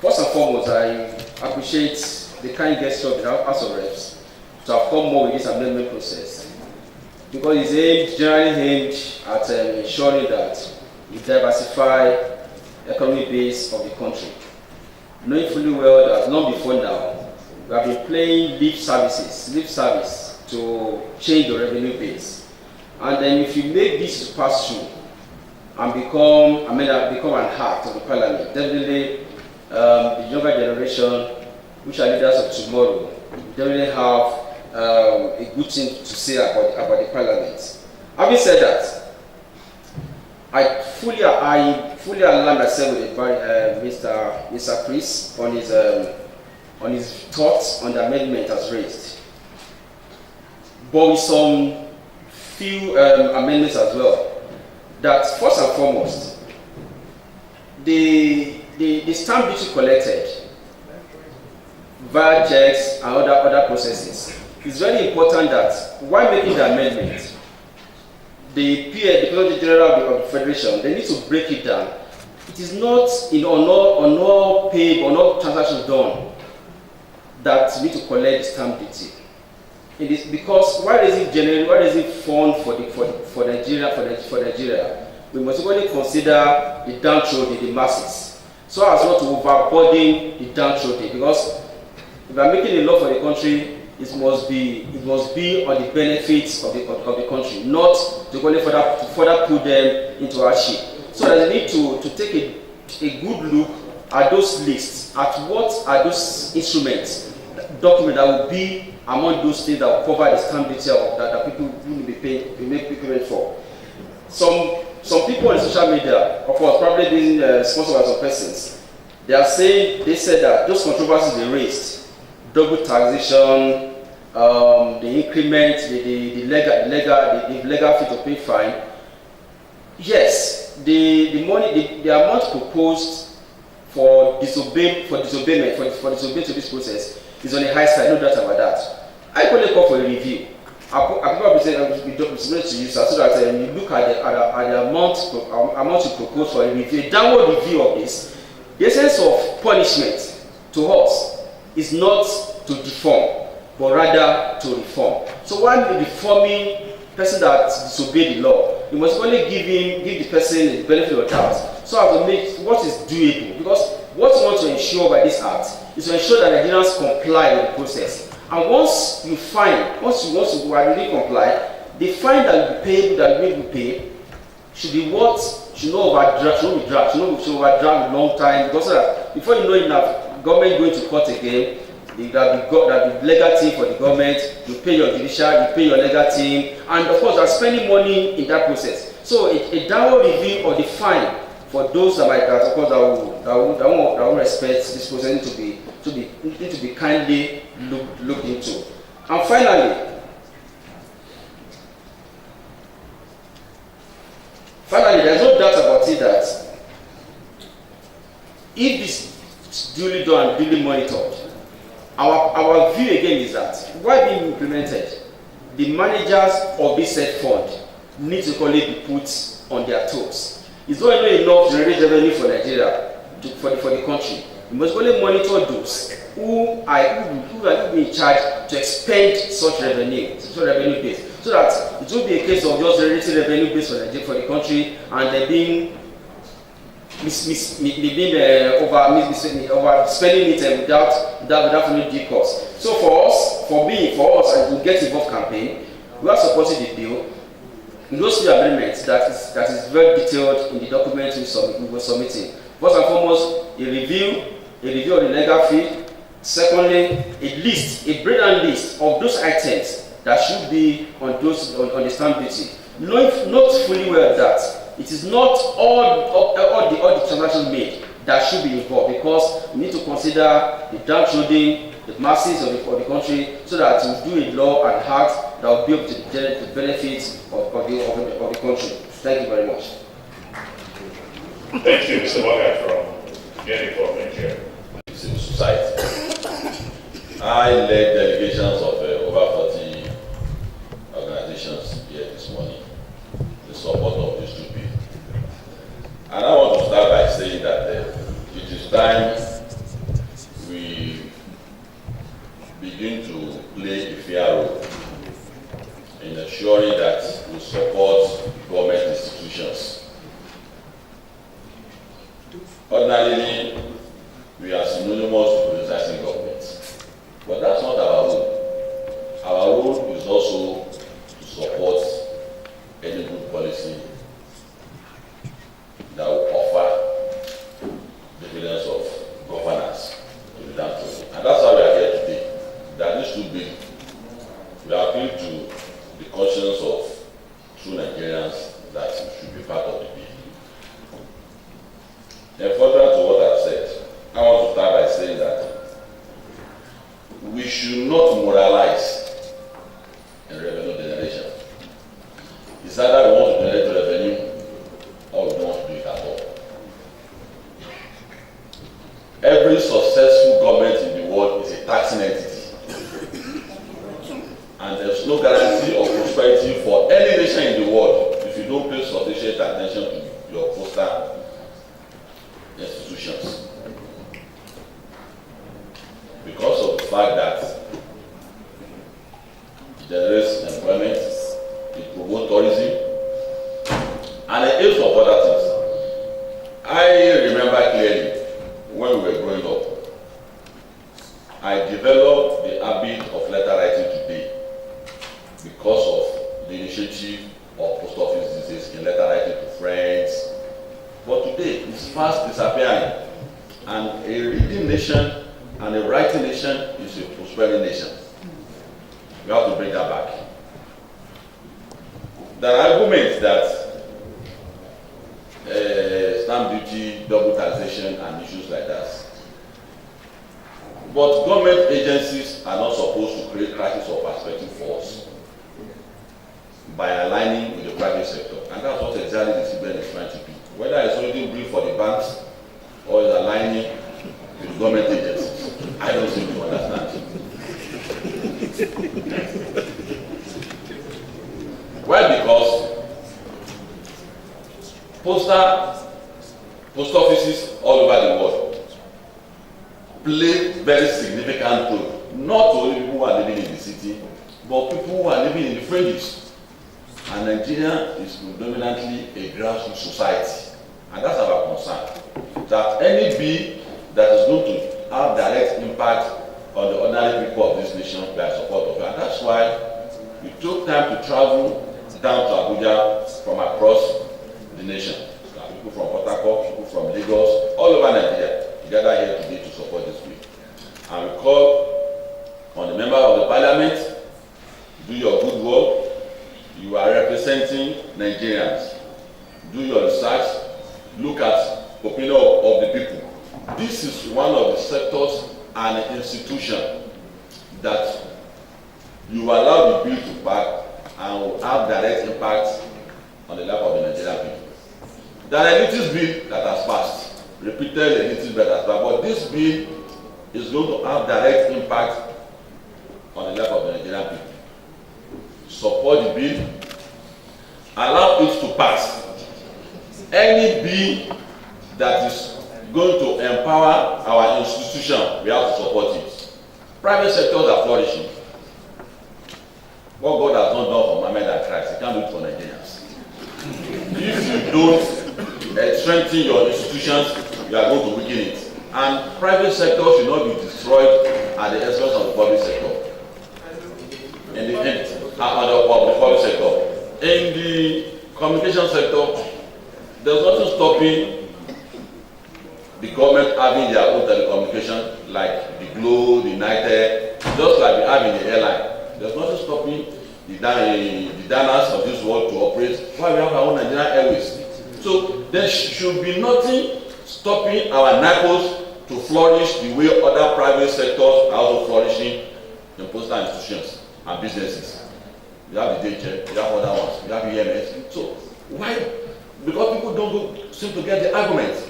First and foremost, I appreciate the kind gesture of the House of Reps to have come more with this amendment process, because it's generally aimed at ensuring that we diversify the economic base of the country. Knowing fully well that long before now, we have been playing lip service to change the revenue base. And then if you make this pass through and become an act of the parliament, definitely the younger generation, which are leaders of tomorrow, definitely have a good thing to say about the parliament. Having said that, I fully align myself with Mr. Chris on his thoughts on the amendment as raised, but with some few amendments as well. That first and foremost, the stamp duty collected via checks and other processes, it's very important that while making the amendment, the President General of the Federation, they need to break it down. It is not on all paid or no transactions done that we need to collect the stamp duty. It is because why is it fund for Nigeria? We must only consider the downtrodden, the masses. so as not to overburden the downtrodden. Because if we are making a law for the country, it must be on the benefits of the country, not to only further put them into hardship. So there's a need to take a good look at those lists, at what are those instruments, documents that will be among those things that will cover the stamp duty that people will be paying, will make payment for. Some people on social media, of course, probably being sponsored by some persons, they said that those controversies they raised, double taxation, the increment, the legal fee to pay fine. Yes, the amount proposed for disobeying to this process is on the high side, no doubt about that. I only call for a review. I probably say we don't submit to you so that you look at the amount you propose for a review, a downward review of this. The essence of punishment to us is not to deform, but rather to reform. So while reforming person that disobeyed the law, you must only give the person the benefit of the doubt, so as to make what is doable. Because what you want to ensure by this act is to ensure that Nigerians comply with the process. And once you really comply, the fine that you will pay should be what should not overdraft, should not overdraft a long time, because so that before you know it now, government going to court again, that be legal team for the government, you pay your judicial, you pay your legal team, and of course you are spending money in that process. So a downward review of the fine for those that of course that will respect this process need to be kindly looked into. And finally, there's no doubt about it that if this is duly done and duly monitored, our view again is that while being implemented, the managers of this said fund need to only be put on their toes. It's not only enough to generate revenue for Nigeria, for the country. You must only monitor those who are in charge to expend such revenue base, so that it will be a case of just generating revenue base for the country and they're being overspending it without any due cost. So for us, and we Get Involved campaign, we are supporting the bill. In those three agreements that is very detailed in the document we were submitting. First and foremost, a review of the legal fee. Secondly, a breakdown list of those items that should be on the stamp duty. Not fully well that it is not all the transactions made that should be involved, because we need to consider the downtrodden, the masses of the country, so that we do a law and act that will be able to generate the benefits of the country. Thank you very much. Thank you, Mr. Morgan from Get Involved Nigeria. Civil society. I led delegations of over 40 organizations here this morning in support of this two bill. And I want to start by saying that it is time we begin to play a fair role in ensuring that we support government institutions. Ordinarily, we are synonymous with criticizing government, but that's not our role. Our role is also to support any good policy that will offer dividends of governance to the downtrodden. And that's why we are here today. That this should be, we appeal to the conscience of true Nigerians that it should be part of the bill. And further to what I've said, I want to start by saying that we should not moralize in revenue generation. It's either we want to generate revenue or we don't want to do it at all. Every successful government in the world is a taxing entity. And there's no guarantee of prosperity for any nation in the world if you don't pay sufficient attention to your postal institutions. Because of the fact that it generates employment, it promotes tourism, and a host of other things. I remember clearly the initiative of post office these days in letter writing to friends. But today, it's fast disappearing. And a reading nation and a writing nation is a prospering nation. We have to bring that back. There are arguments that stamp duty, double taxation, and issues like that. But government agencies are not supposed to create crisis of perspective for us by aligning with the private sector. And that's what exactly the CBN is trying to do. Whether it's holding brief for the banks or is aligning with government agencies, I don't seem to understand. Why? Because post offices all over the world play very significant role, not only people who are living in the city, but people who are living in the fringes. And Nigeria is predominantly a grassroots society, and that's our concern. That any bill that is going to have direct impact on the ordinary people of this nation, we are supportive of it. And that's why we took time to travel down to Abuja from across the nation. People from Port Harcourt, people from Lagos, all over Nigeria, gather here today to support this bill. And we call on the member of the parliament, do your good work. You are representing Nigerians. Do your research, look at the opinion of the people. This is one of the sectors and institution that you allow the bill to pass and will have direct impact on the life of the Nigerian people. There are elitist bill that has passed, repeated elitist bill that has passed, but this bill is going to have direct impact on the life of the Nigerian people. Support the bill, allow it to pass. Any bill that is going to empower our institution, we have to support it. Private sectors are flourishing. What God has not done for Muhammad and Christ, He can't do it for Nigerians. If you don't strengthen your institutions, you are going to weaken it. And private sector should not be destroyed at the expense of the public sector. In the public sector. In the communication sector, there's nothing stopping the government having their own telecommunication, like the Glo, the United, just like we have in the airline. There's nothing stopping the diners of this world to operate while we have our own Nigerian Airways. So there should be nothing stopping our NIPOST to flourish the way other private sectors are also flourishing in postal institutions and businesses. You have the DHL, you have other ones, you have EMS. So why? Because people don't seem to get the argument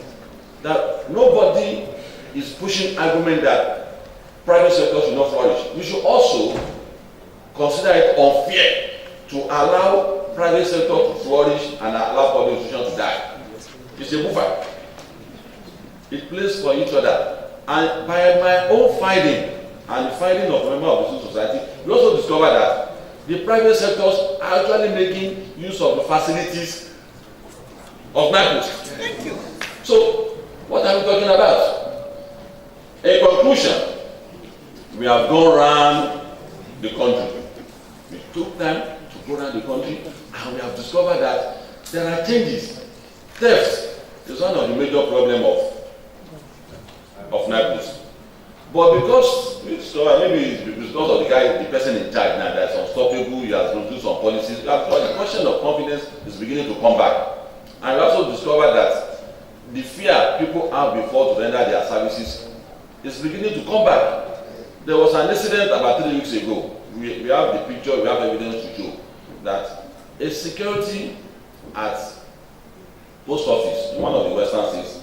that nobody is pushing argument that private sector should not flourish. We should also consider it unfair to allow private sector to flourish and allow public institutions to die. It's a buffer. It plays for each other. And by my own finding and the finding of members of the civil society, we also discovered that the private sectors are actually making use of the facilities of NIPOST. Thank you. So, what are we talking about? In conclusion, we have gone around the country. We took time to go around the country and we have discovered that there are changes. Theft is one of the major problems of NIPOST. But because maybe it's because of the person in charge now that's unstoppable, he has introduced some policies, the question of confidence is beginning to come back. And we also discovered that the fear people have before to render their services is beginning to come back. There was an incident about 3 weeks ago. We have the picture, we have evidence to show that a security at post office in one of the western states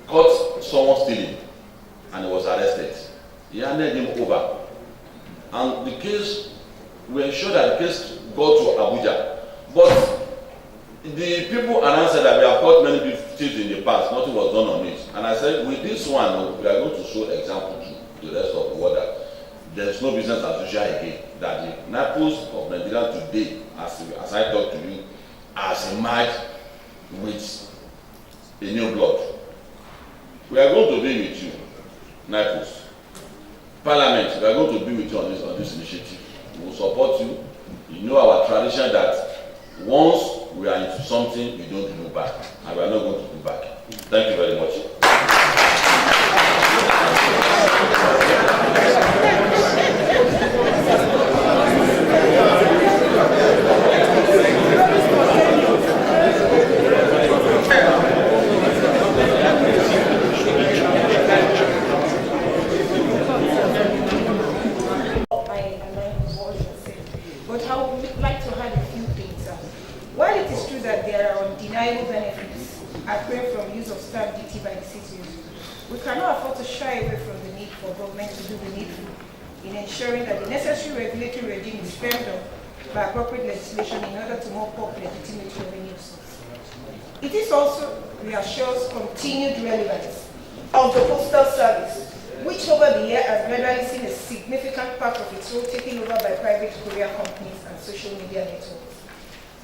caught someone stealing and he was arrested. He handed him over. And the case, we ensured that the case got to Abuja. But the people announced that we have caught many thieves in the past, nothing was done on it. And I said, with this one, we are going to show example to the rest of the world that there is no business as usual again. That the NIPOST of Nigeria today, as I talk to you, has emerged with a new blood. We are going to be with you, NIPOST. Parliament, we are going to be with you on this initiative. We will support you. You know our track tradition that once we are into something, we don't go back, and we are not going to go back. Thank you very much. But I would like to add a few things. While it is true that there are undeniable benefits accruing from use of stamp duty by the citizens, we cannot afford to shy away from the need for government to do the needful in ensuring that the necessary regulatory regime is firmed up by appropriate legislation in order to mop up legitimate revenue sources. It is also reassures continued relevance of the postal service, which over the year has gradually seen a significant part of its role taken over by private courier companies and social media networks.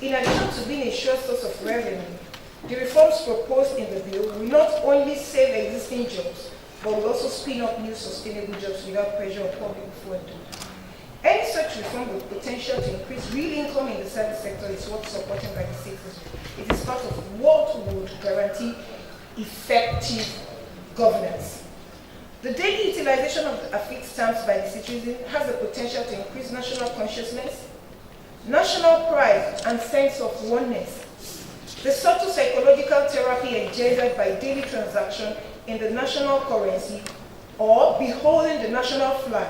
In addition to being a sure source of revenue, the reforms proposed in the bill will not only save existing jobs, but will also spin up new sustainable jobs without pressure of public funding. Any such reform with potential to increase real income in the service sector is worth supporting by the citizens. It is part of what would guarantee effective governance. The daily utilization of affixed stamps by the citizen has the potential to increase national consciousness, national pride, and sense of oneness. The subtle psychological therapy engendered by daily transaction in the national currency or beholding the national flag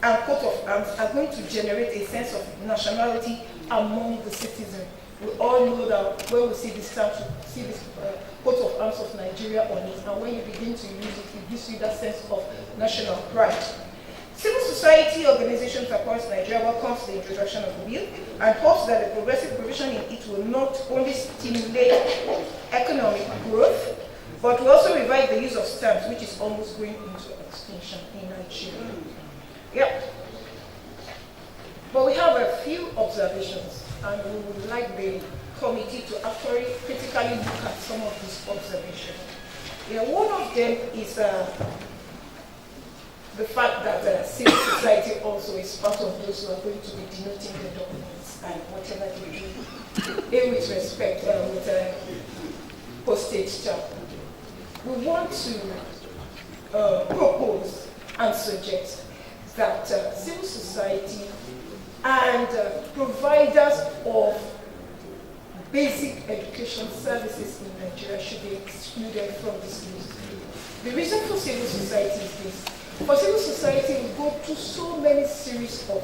and coat of arms are going to generate a sense of nationality among the citizens. We all know that when we see this stamp, see this coat of arms of Nigeria on it, and when you begin to use it, it gives you that sense of national pride. Civil society organizations across Nigeria welcomes the introduction of the bill and hopes that the progressive provision in it will not only stimulate economic growth, but will also revive the use of stamps, which is almost going into extinction in Nigeria. Yep. But we have a few observations, and we would like the committee to actually critically look at some of these observations. Yeah, one of them is the fact that civil society also is part of those who are going to be denoting the documents and whatever they do with respect with postage stamp. We want to propose and suggest that civil society and providers of basic education services in Nigeria should be excluded from this list. The reason for civil society is this. For civil society, we go through so many series of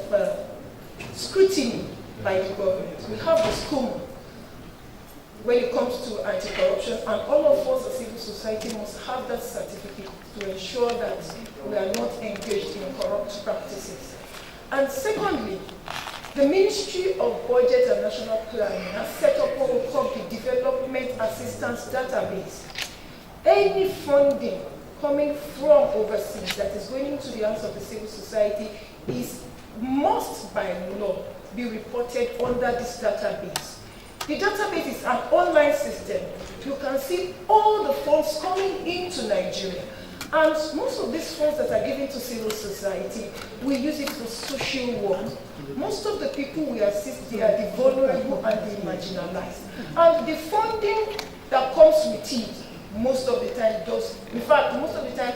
scrutiny by the government. We have the school when it comes to anti-corruption, and all of us as civil society must have that certificate to ensure that we are not engaged in corrupt practices. And secondly, the Ministry of Budget and National Planning has set up what we call the Development Assistance Database. Any funding coming from overseas that is going into the hands of the civil society must by law be reported under this database. The database is an online system. You can see all the funds coming into Nigeria. And most of these funds that are given to civil society, we use it for social work. Most of the people we assist, they are the vulnerable and the marginalized. And the funding that comes with it, most of the time does, in fact, most of the time,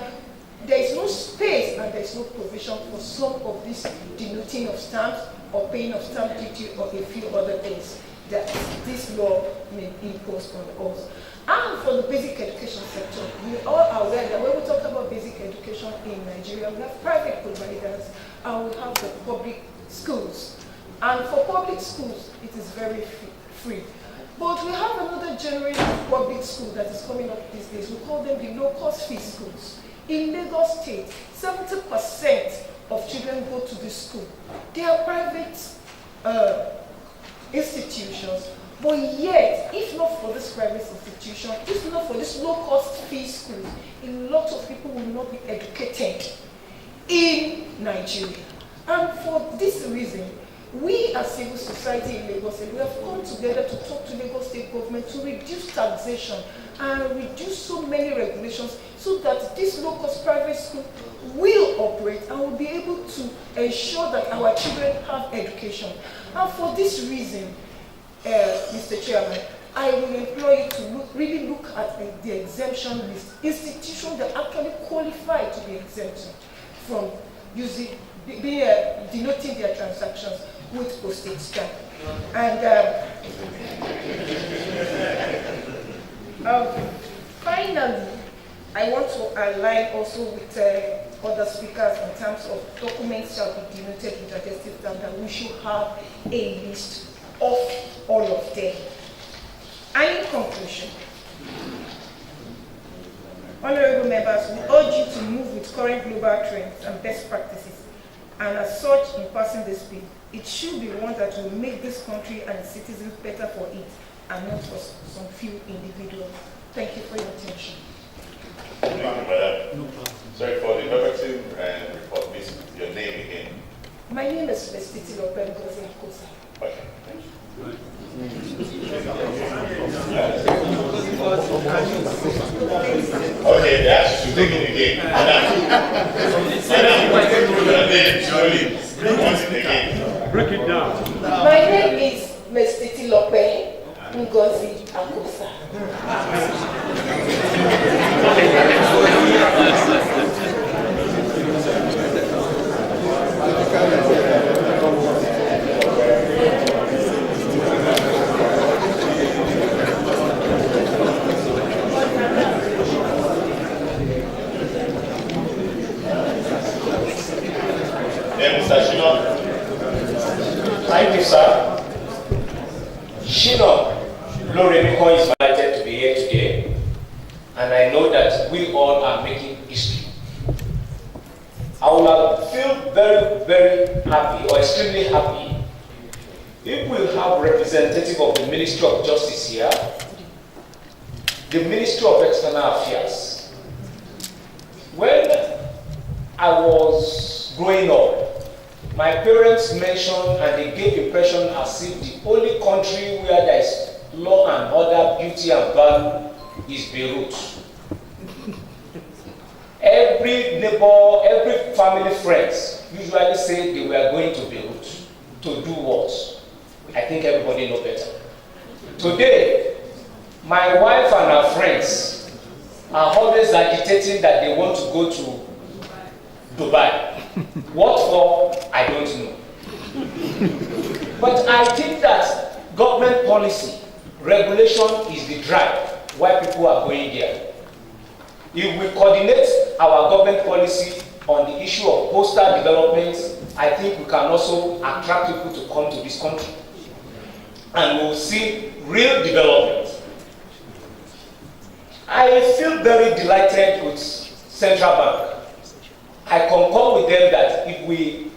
there is no space and there is no provision for some of this denoting of stamps or paying of stamp duty or a few other things that this law may impose on us. And for the basic education sector, we all are aware that when we talk about basic education in Nigeria, we have private providers and we have the public schools. And for public schools, it is very free. But we have another generation of public school that is coming up these days. We call them the low-cost fee schools. In Lagos State, 70% of children go to this school. They are private institutions, but yet, if not for this private institution, if not for this low-cost fee school, a lot of people will not be educated in Nigeria. And for this reason, We as civil society in Lagos State, we have come together to talk to Lagos State government to reduce taxation and reduce so many regulations so that this low-cost private school will operate and will be able to ensure that our children have education. And for this reason, Mr. Chairman, I will implore you to really look at the exemption list. Institutions that actually qualify to be exempted from denoting their transactions with postage stamp. And finally, I want to align also with other speakers in terms of documents shall be denoted with attested stamp, that we should have a list of all of them. And in conclusion, honorable members, we urge you to move with current global trends and best practices. And as such, in passing this bill, it should be one that will make this country and its citizens better for it and not for some few individuals. Thank you for your attention. Thank you, madam. No problem. Sorry for the verbatim report, please. Your name again. My name is Mr. Lopen Gozi. Okay, thank you. Okay, they asked you to take it again. Break it down. My name is Mr. Lopen Ngozi Akosa. Thank you, sir. Shino Loremiko is invited to be here today, and I know that we all are making history. I will feel very, very happy or extremely happy if we have representative of the Ministry of Justice here, the Ministry of External Affairs. When I was growing up, my parents mentioned and they gave impression as if the only country where there is law and order, beauty and value is Beirut. Every neighbor, every family friends usually say they were going to Beirut to do what? I think everybody knows better. Today, my wife and her friends are always agitating that they want to go to Dubai. What for? I don't know. But I think that government policy, regulation is the drive why people are going there. If we coordinate our government policy on the issue of postal development, I think we can also attract people to come to this country. And we'll see real development. I feel very delighted with Central Bank. I concur with them that if we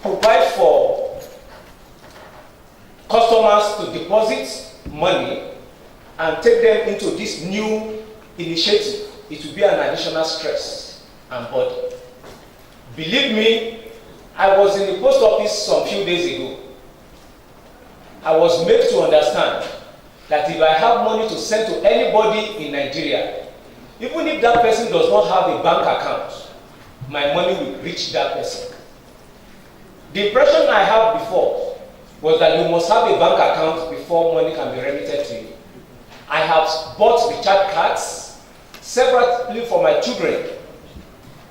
provide for customers to deposit money and take them into this new initiative, it will be an additional stress and burden. Believe me, I was in the post office some few days ago. I was made to understand that if I have money to send to anybody in Nigeria, even if that person does not have a bank account, my money will reach that person. The impression I had before was that you must have a bank account before money can be remitted to you. I have bought recharge cards separately for my children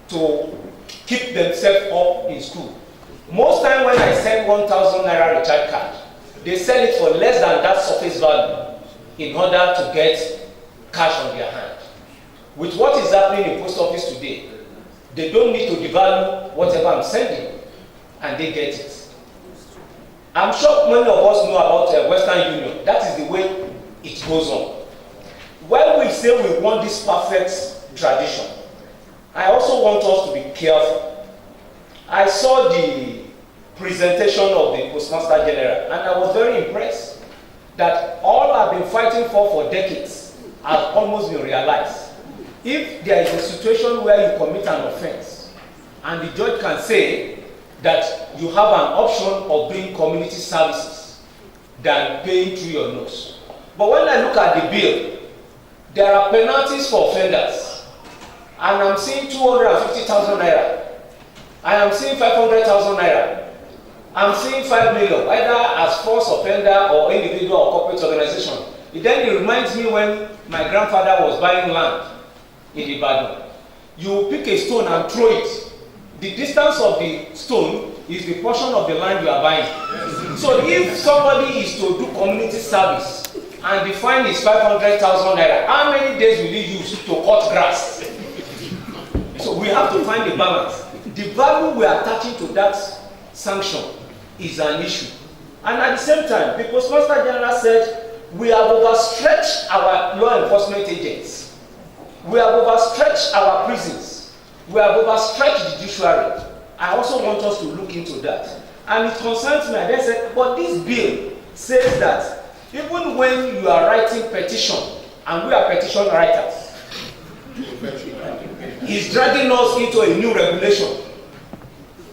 to keep themselves up in school. Most time when I send 1,000 naira recharge card, they sell it for less than that surface value in order to get cash on their hand. With what is happening in post office today, they don't need to devalue whatever I'm sending, and they get it. I'm sure many of us know about Western Union. That is the way it goes on. While we say we want this perfect tradition, I also want us to be careful. I saw the presentation of the Postmaster General, and I was very impressed that all I've been fighting for decades has almost been realized. If there is a situation where you commit an offense, and the judge can say that you have an option of doing community services than paying through your nose. But when I look at the bill, there are penalties for offenders, and I'm seeing 250,000 naira. I am seeing 500,000 naira. I'm seeing 5 million, either as false offender or individual or corporate organization. It reminds me when my grandfather was buying land in Ibadan. You pick a stone and throw it. The distance of the stone is the portion of the land you are buying. So if somebody is to do community service and the fine is 500,000 naira, how many days will he use to cut grass? So we have to find a balance. The value we are attaching to that sanction is an issue. And at the same time, the Postmaster General said we have overstretched our law enforcement agents. We have overstretched our prisons. We have overstretched the judiciary. I also want us to look into that. And it concerns me. And they said, but this bill says that even when you are writing petition, and we are petition writers, it's dragging us into a new regulation.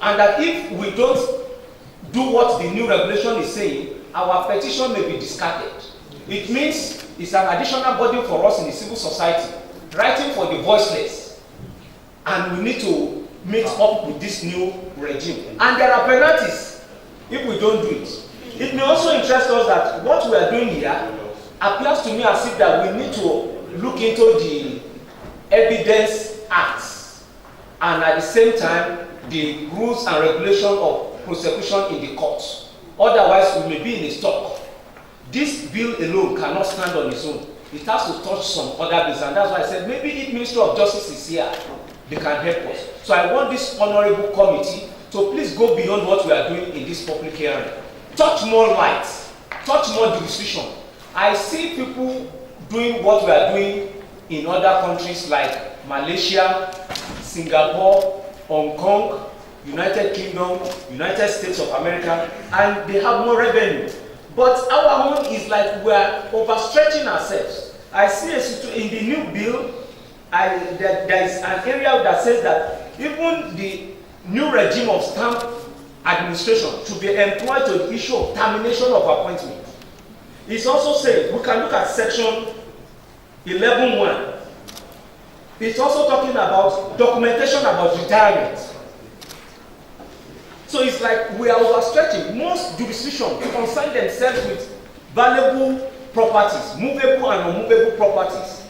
And that if we don't do what the new regulation is saying, our petition may be discarded. It means it's an additional burden for us in the civil society, writing for the voiceless. And we need to mix up with this new regime. And there are penalties if we don't do it. It may also interest us that what we are doing here appears to me as if that we need to look into the Evidence Acts and at the same time the rules and regulation of prosecution in the courts. Otherwise, we may be in a stock. This bill alone cannot stand on its own. It has to touch some other bills, and that's why I said maybe if Ministry of Justice is here, they can help us. So I want this honorable committee to please go beyond what we are doing in this public hearing. Touch more light, touch more jurisdiction. I see people doing what we are doing in other countries like Malaysia, Singapore, Hong Kong, United Kingdom, United States of America, and they have more revenue. But our own is like we are overstretching ourselves. I see in the new bill, there is an area that says that even the new regime of stamp administration should be employed to the issue of termination of appointment. It's also said, we can look at section 11.1. It's also talking about documentation about retirement. So it's like we are overstretching. Most jurisdictions concern themselves with valuable properties, movable and unmovable properties,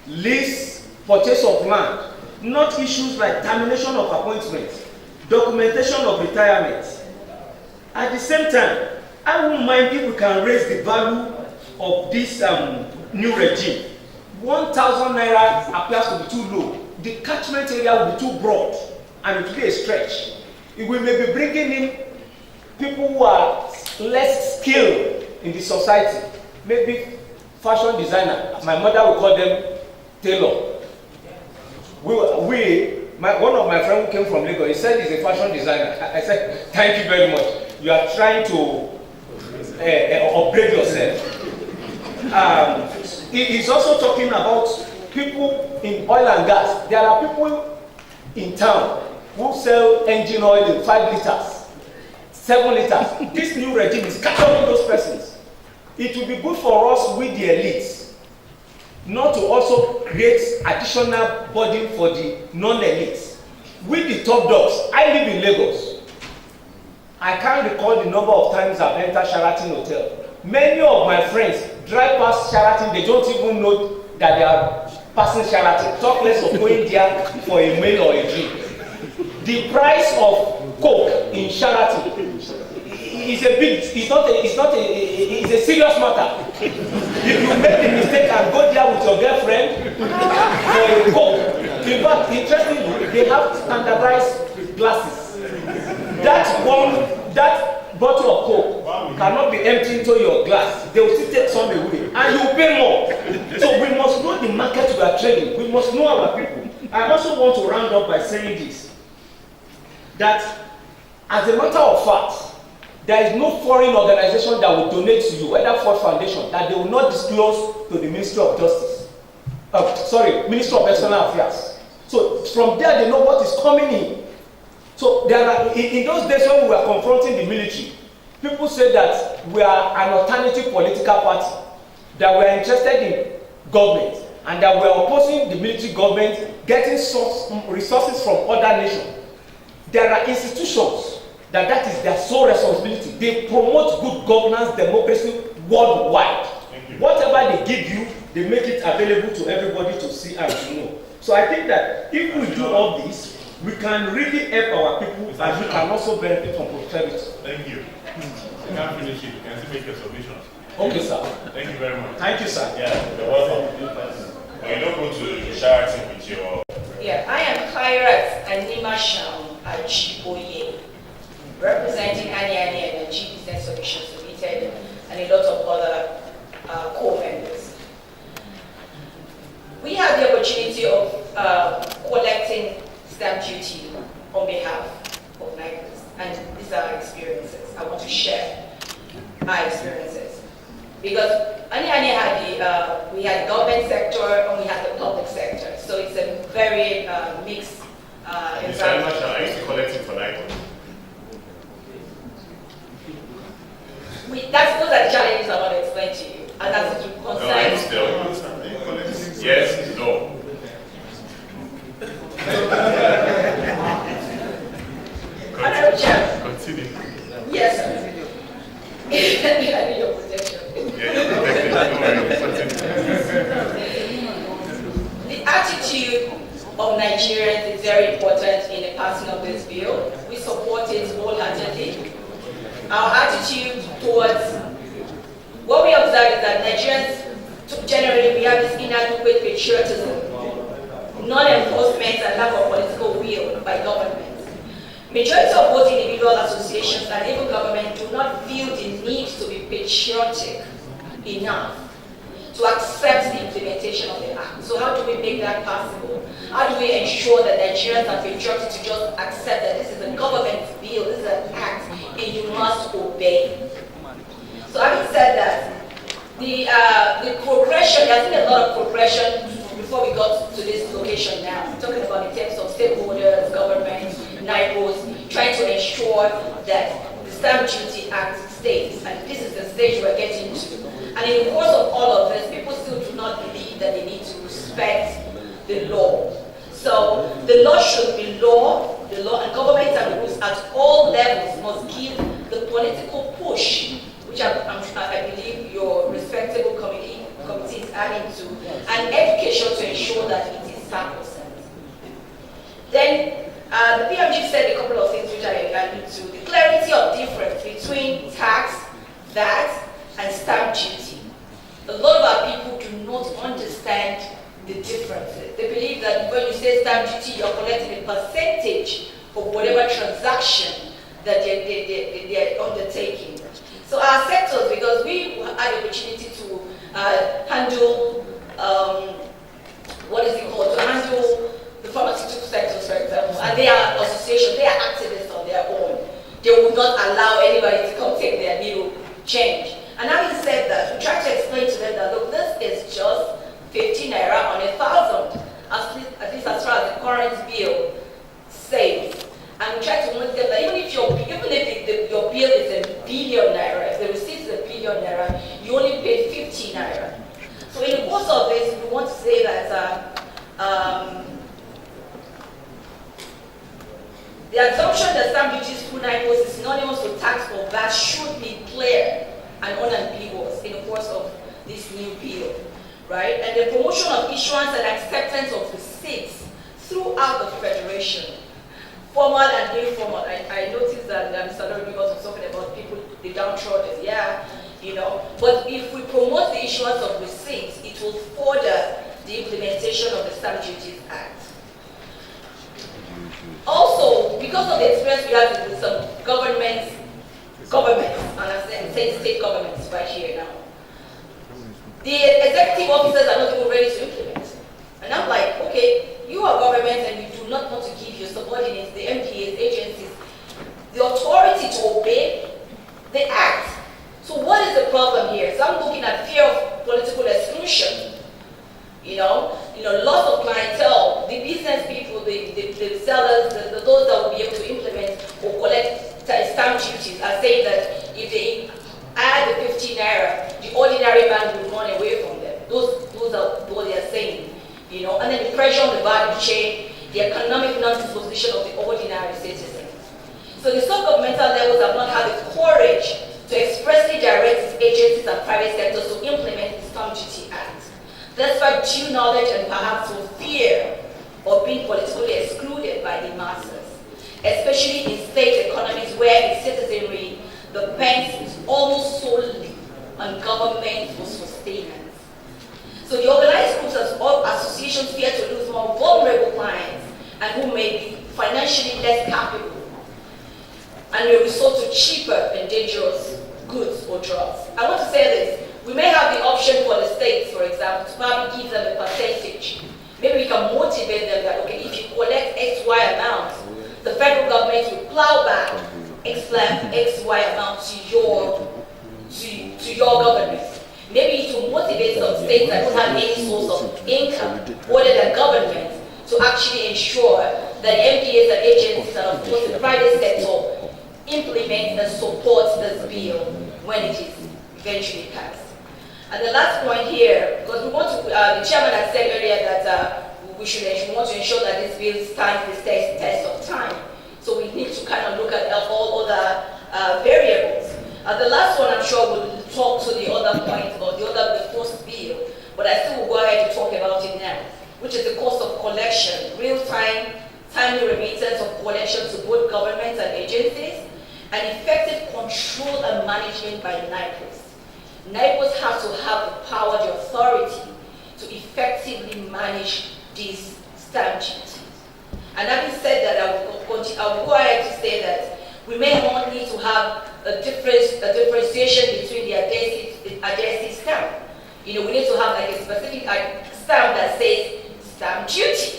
lease, purchase of land, not issues like termination of appointment, documentation of retirement. At the same time, I won't mind if we can raise the value of this new regime. 1,000 naira appears to be too low. The catchment area will be too broad, and it will be a stretch. We may be bringing in people who are less skilled in the society, maybe fashion designer. My mother will call them tailor. One of my friends who came from Lagos, he said he's a fashion designer. I said, thank you very much. You are trying to upgrade yourself. He's also talking about people in oil and gas. There are people in town who sell engine oil in 5 liters, 7 liters. This new regime is capturing those persons. It will be good for us with the elites not to also create additional burden for the non-elites. With the top dogs, I live in Lagos. I can't recall the number of times I've entered Sheraton Hotel. Many of my friends drive past Sheraton, they don't even know that they are passing Sheraton. Talk less of going there for a meal or a drink. The price of Coke in Sheraton is a serious matter. If you make the mistake and go there with your girlfriend for a Coke, in fact, interestingly, they have standardized glasses. That bottle of Coke cannot be emptied into your glass. They will still take some away, and you will pay more. So we must know the market we are trading. We must know our people. I also want to round up by saying this, that as a matter of fact, there is no foreign organization that will donate to you, whether Ford Foundation, that they will not disclose to the Ministry of Justice. Ministry of External Affairs. So from there they know what is coming in. So there are, in those days when we were confronting the military, people said that we are an alternative political party, that we are interested in government, and that we are opposing the military government getting resources from other nations. There are institutions that is their sole responsibility. They promote good governance, democracy worldwide. Whatever they give you, they make it available to everybody to see and to know. So I think that if we do all this, we can really help our people and we can also benefit from prosperity. Thank you. You can't finish it. You can still make your submissions. Okay, sir. Thank you very much. Thank you, sir. Yeah, you're welcome. You don't go to charity with your... Yeah, I am Kairat Animasham Ajiboye, representing Ani Energy Business Solutions Limited and a lot of other co-members. We have the opportunity of collecting stamp duty on behalf of NIPOST, and these are experiences. I want to share my experiences. Because Ani had we had the government sector and we had the public sector. So it's a very mixed environment. Are you still collecting for NIPOST? Those are the challenges I want to explain to you. And that's to concern. No, are you still collecting? Yes, no. Continue. Yes, sir. I need your protection. The attitude of Nigerians is very important in the passing of this bill. We support it wholeheartedly. Our attitude towards what we observe is that Nigerians, generally, we have this inadequate patriotism, non-enforcement, and lack of political will by government. Majority of both individual associations and even government do not feel the need to be patriotic enough to accept the implementation of the act. So how do we make that possible? How do we ensure that Nigerians are patriotic to just accept that this is a government bill, this is an act, and you must obey? So having said that, the progression, there's been a lot of progression before we got to this location now. We're talking about in terms of stakeholders, government, NIPOST, trying to ensure that the Stamp Duty Act stays, and this is the stage we're getting to. And in the course of all of this, people still do not believe that they need to respect the law. So the law should be law, and governments and rules at all levels must give the political push, which I believe your respectable committees are into, and education to ensure that it is sacrosanct. Then the PMG said a couple of things which I allude to. The clarity of difference between tax, VAT, and stamp duty. A lot of our people do not understand the differences. They believe that when you say stamp duty, you're collecting a percentage of whatever transaction that they're undertaking. So our sectors, because we had the opportunity to handle, to handle the pharmaceutical sectors, for example, and they are associations, they are activists on their own. They will not allow anybody to come take their little change. And having said that, we try to explain to them that, look, this is just 50 naira on 1,000, at least as far as the current bill says. And we try to make them that even if your bill is a billion naira, if the receipt is a billion naira, you only pay 50 naira. So in the course of this, we want to say that the assumption that stamp duties through NIPOST is synonymous with tax or VAT should be clear and unambiguous in the course of this new bill, right? And the promotion of issuance and acceptance of receipts throughout the Federation, formal and informal. I noticed that Mr. Lord was talking about people, the downtrodden, but if we promote the issuance of receipts, it will further the implementation of the Stamp Duty Act. Also, because of the experience we have with some governments, and I'm saying state governments right here now, the executive officers are not even ready to implement. And I'm like, okay, you are government and you do not want to give your subordinates, the MDAs, agencies, the authority to obey the act. So what is the problem here? So I'm looking at fear of political exclusion. Loss of clientele, the business people, the sellers, those that will be able to implement ordinary man will run away from them. Those are what they are saying, you know. And then the pressure on the value chain, the economic non-disposition of the ordinary citizen. So the sub-governmental levels have not had the courage to expressly direct its agencies and private sectors to implement the Stamp Duty Act. Despite due knowledge and perhaps for fear of being politically excluded by the masses, especially in state economies where its citizenry depends almost solely on government for sustenance. So the organized groups and associations fear to lose more vulnerable clients and who may be financially less capable and may resort to cheaper and dangerous goods or drugs. I want to say this. We may have the option for the states, for example, to probably give them a percentage. Maybe we can motivate them that, okay, if you collect X, Y amount, the federal government will plow back X, Y amount to your government. Maybe it will motivate some states that don't have any source of income other than government to actually ensure that the MPAs and agencies and of course the private sector implement and support this bill when it is eventually passed. And the last point here, because we want to, the chairman had said earlier that we want to ensure that this bill stands the test of time. So we need to kind of look at all other variables. The last one, I'm sure, will talk to the other point or the first bill, but I still will go ahead to talk about it now, which is the cost of collection, real-time, timely remittance of collection to both governments and agencies, and effective control and management by NIPOST. NIPOST has to have the power, the authority to effectively manage these stamp duties. And having said that, I will go ahead to say that we may not need to have a differentiation between the adhesive stamp. You know, we need to have like a specific stamp that says stamp duty.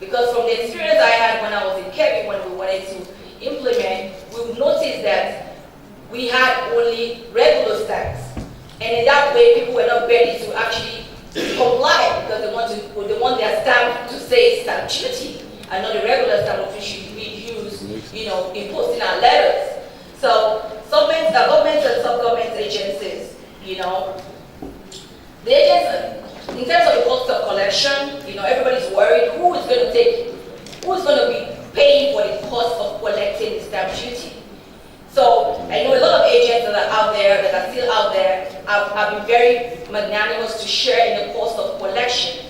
Because from the experience I had when I was in Kebbi, when we wanted to implement, we would notice that we had only regular stamps. And in that way, people were not ready to actually comply because they want their stamp to say stamp duty and not the regular stamp which we use, you know, in posting our letters. So governments and sub-government agencies, you know, the agencies, in terms of the cost of collection, you know, everybody's worried who is going to be paying for the cost of collecting the stamp duty. So I know a lot of agents that are out there, that are still out there, have been very magnanimous to share in the cost of collection.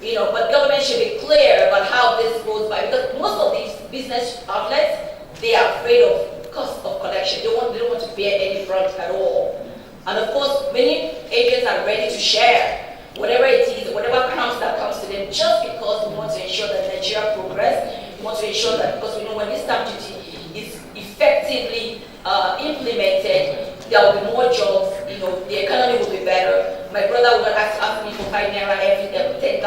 You know, but government should be clear about how this goes by, because most of these business outlets, they are afraid of cost of collection. They don't want to bear any brunt at all. And of course, many agents are ready to share whatever it is, whatever crumbs that comes to them, just because we want to ensure that Nigeria progress. We want to ensure that, because we know when this stamp duty is effectively implemented, there will be more jobs, you know, the economy will be better. My brother will not have to ask me for 5 naira every 10,000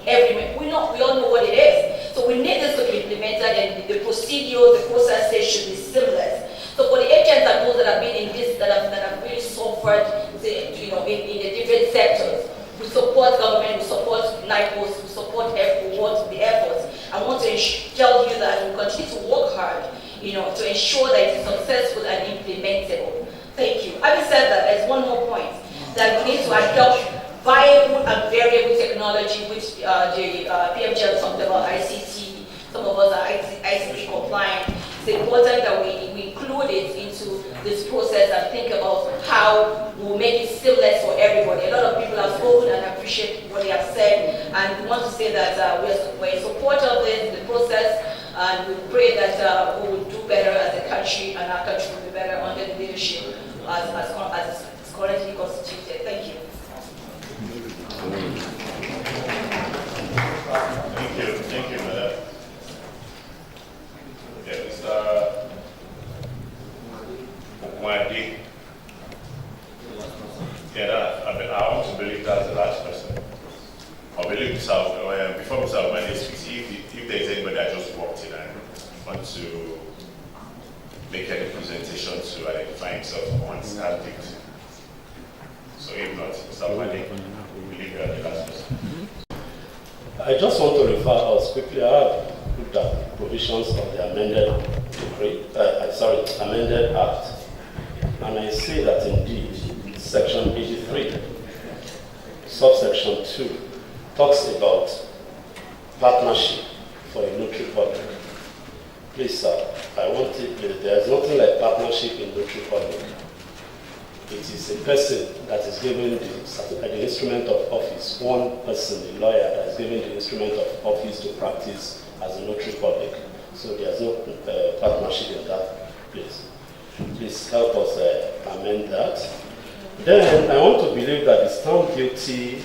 every month. We all know what it is. So we need this to be implemented, and the procedures, the processes should be seamless. So for the agents and those that have been in this, that have really suffered, you know, in the different sectors, we support government, we support NIPOST, we support the efforts. I want to tell you that we continue to work hard, you know, to ensure that it is successful and implementable. Thank you. Having said that, there's one more point, that we need to adopt viable and variable technology, which the PMGL talked about, ICT, some of us are ICT compliant. It's important that we include it into this process and think about how we'll make it seamless for everybody. A lot of people have spoken and I appreciate what they have said, and we want to say that we're in support of this, the process, and we pray that we will do better as a country, and our country will be better under the leadership as it's currently constituted. Thank you. Thank you, madam. Okay, Mr. Okwadi. Yeah, I want to believe that's the last person. I believe before Mr. Okwadi speaks, if there's anybody that just walked in and wants to make any presentation to identify himself on stamp duty. So if not, Mr. Okwadi, we believe you are the last person. I just want to refer us quickly. I have looked at provisions of the amended amended act, and I see that indeed Section 83, subsection 2, talks about partnership for a notary public. Please, sir, there's nothing like partnership in notary public. It is a person that is given the instrument of office, one person, a lawyer, that is given the instrument of office to practice as a notary public. So there's no partnership in that place. Please help us amend that. Then I want to believe that the stamp duty,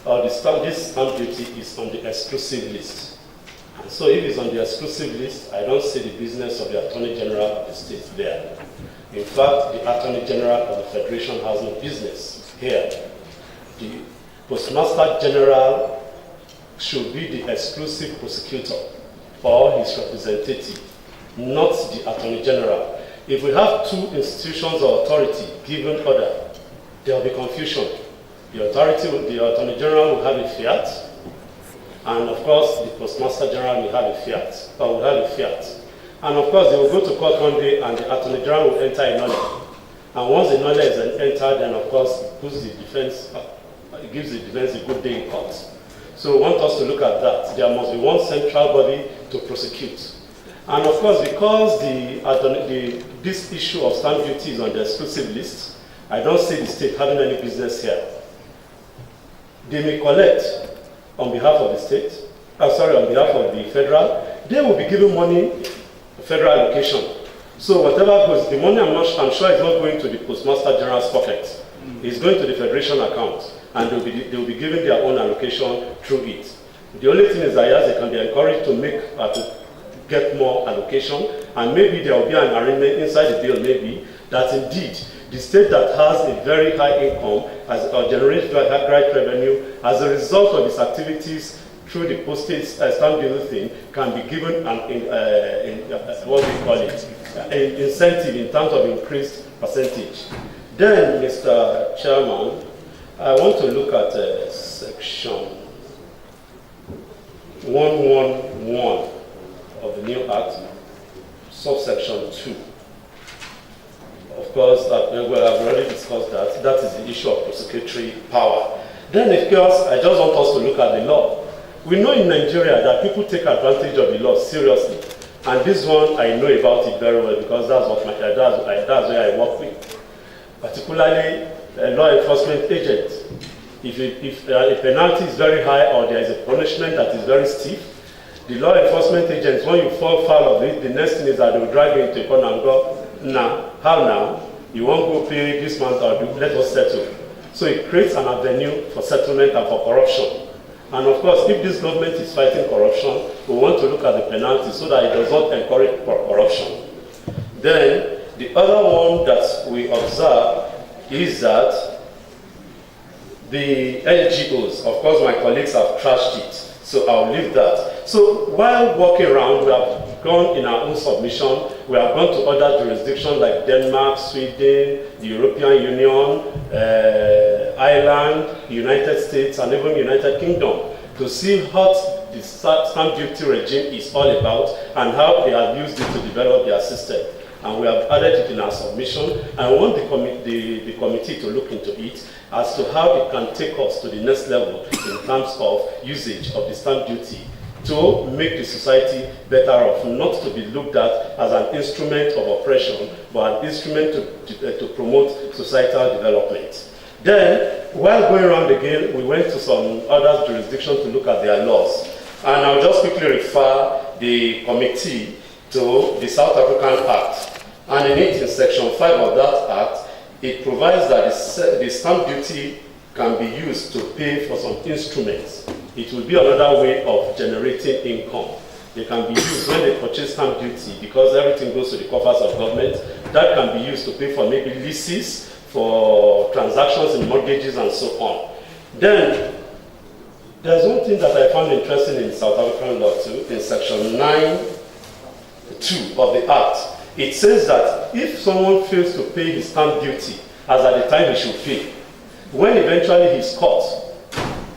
or this stamp duty is on the exclusive list. And so if it's on the exclusive list, I don't see the business of the Attorney General of the state there. In fact, the Attorney General of the Federation has no business here. The Postmaster General should be the exclusive prosecutor or his representative, not the Attorney General. If we have two institutions or authority given order, there will be confusion. The Attorney General will have a fiat, and of course the Postmaster General will have a fiat, And of course they will go to court one day and the Attorney General will enter a nolle. And once the nolle is entered, then of course it gives the defense a good day in court. So we want us to look at that. There must be one central body to prosecute. And of course, because this issue of stamp duty is on the exclusive list, I don't see the state having any business here. They may collect on behalf of the state, on behalf of the federal. They will be given money, federal allocation. So whatever goes, the money I'm sure is not going to the Postmaster General's pocket. It's going to the Federation account, and they will be given their own allocation through it. The only thing is that yes, they can be encouraged to get more allocation, and maybe there will be an arrangement inside the bill, maybe, that indeed the state that has a very high income or generates great revenue as a result of its activities through the postage stamp duty thing can be given what we call it, an incentive in terms of increased percentage. Then, Mr. Chairman, I want to look at section 111 of the new act, subsection 2. Of course, I've already discussed that. That is the issue of prosecutory power. Then, of course, I just want us to look at the law. We know in Nigeria that people take advantage of the law seriously. And this one, I know about it very well because that's where I work with. Particularly, law enforcement agents. If a penalty is very high or there is a punishment that is very stiff, the law enforcement agents, when you fall foul of it, the next thing is that they will drag you into a corner and go, now, how now? You won't go pay this month or let us settle. So it creates an avenue for settlement and for corruption. And of course, if this government is fighting corruption, we want to look at the penalty so that it does not encourage corruption. Then, the other one that we observe is that the NGOs, of course my colleagues have trashed it, so I'll leave that. So while walking around, we have gone in our own submission, we have gone to other jurisdictions like Denmark, Sweden, the European Union, Ireland, the United States, and even United Kingdom to see what the stamp duty regime is all about and how they have used it to develop their system. And we have added it in our submission, and we want the committee to look into it as to how it can take us to the next level in terms of usage of the stamp duty to make the society better off, not to be looked at as an instrument of oppression, but an instrument to promote societal development. Then, while going around again, we went to some other jurisdictions to look at their laws. And I'll just quickly refer the committee to the South African Act. And in it, in section 5 of that act, it provides that the stamp duty can be used to pay for some instruments. It will be another way of generating income. They can be used when they purchase stamp duty, because everything goes to the coffers of government. That can be used to pay for maybe leases, for transactions in mortgages and so on. Then, there's one thing that I found interesting in South African law too, in section 9(2) of the act. It says that if someone fails to pay his stamp duty, as at the time he should pay, when eventually he's caught,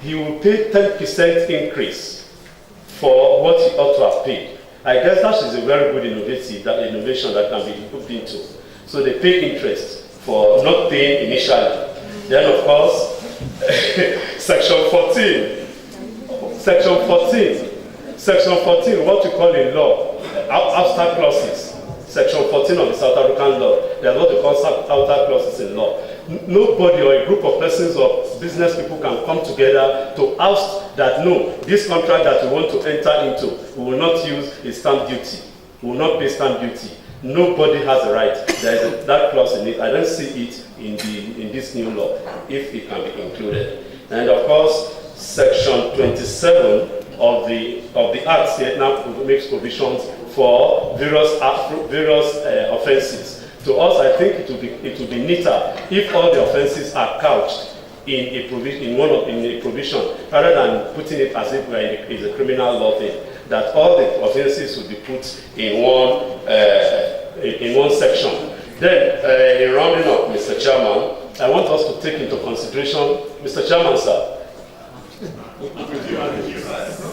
he will pay 10% increase for what he ought to have paid. I guess that is a very good innovation that can be looked into. So they pay interest for not paying initially. Then, of course, Section 14. Section 14. Section 14, what we call in law, outer clauses. Section 14 of the South African law. They are what we call outer clauses in law. Nobody or a group of persons or business people can come together to oust that no, this contract that we want to enter into, we will not use a stamp duty. We will not pay stamp duty. Nobody has a right. There is that clause in it. I don't see it in this new law, if it can be included. And of course, Section 27 of the Act here now makes provisions for various offences. To us, I think it would be neater if all the offences are couched in a provision, rather than putting it as if it's a criminal law thing. That all the offences would be put in one section. Then, in rounding up, Mr. Chairman, I want us to take into consideration, Mr. Chairman, sir.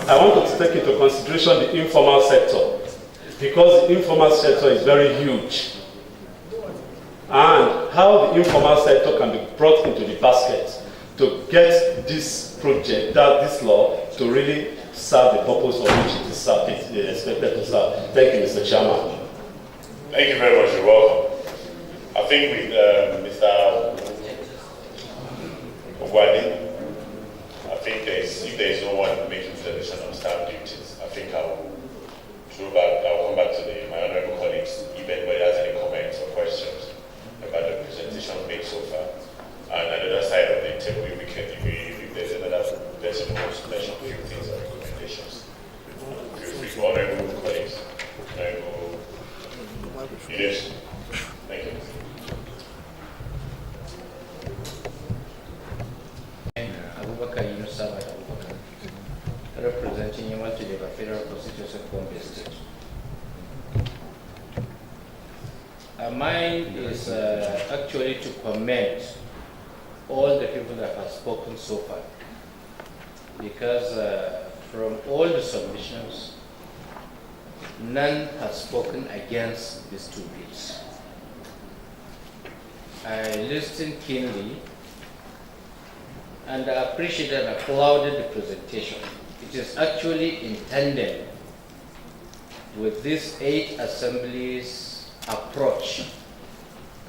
I want us to take into consideration the informal sector, because the informal sector is very huge. And how the informal sector can be brought into the basket to get this project, this law, to really serve the purpose of which it is expected to serve. Thank you, Mr. Chairman. Thank you very much. You're welcome. I think with Mr. Ogwadi, I think if there is no one making suggestion on stamp duties, I think I'll come back to my honorable colleagues, even whether there's any comments or questions about the presentation made so far. And on the other side of the table, if there's another person who wants to mention a few things or recommendations, feel free to honorable colleagues. Yes. Thank you. Representing Yamal to the Federal Constituency of Gombe State. Mine is actually to commend all the people that have spoken so far, because from all the submissions, none has spoken against these two bills. I listened keenly and I appreciated and applauded the presentation. It is actually intended with this 8 assemblies approach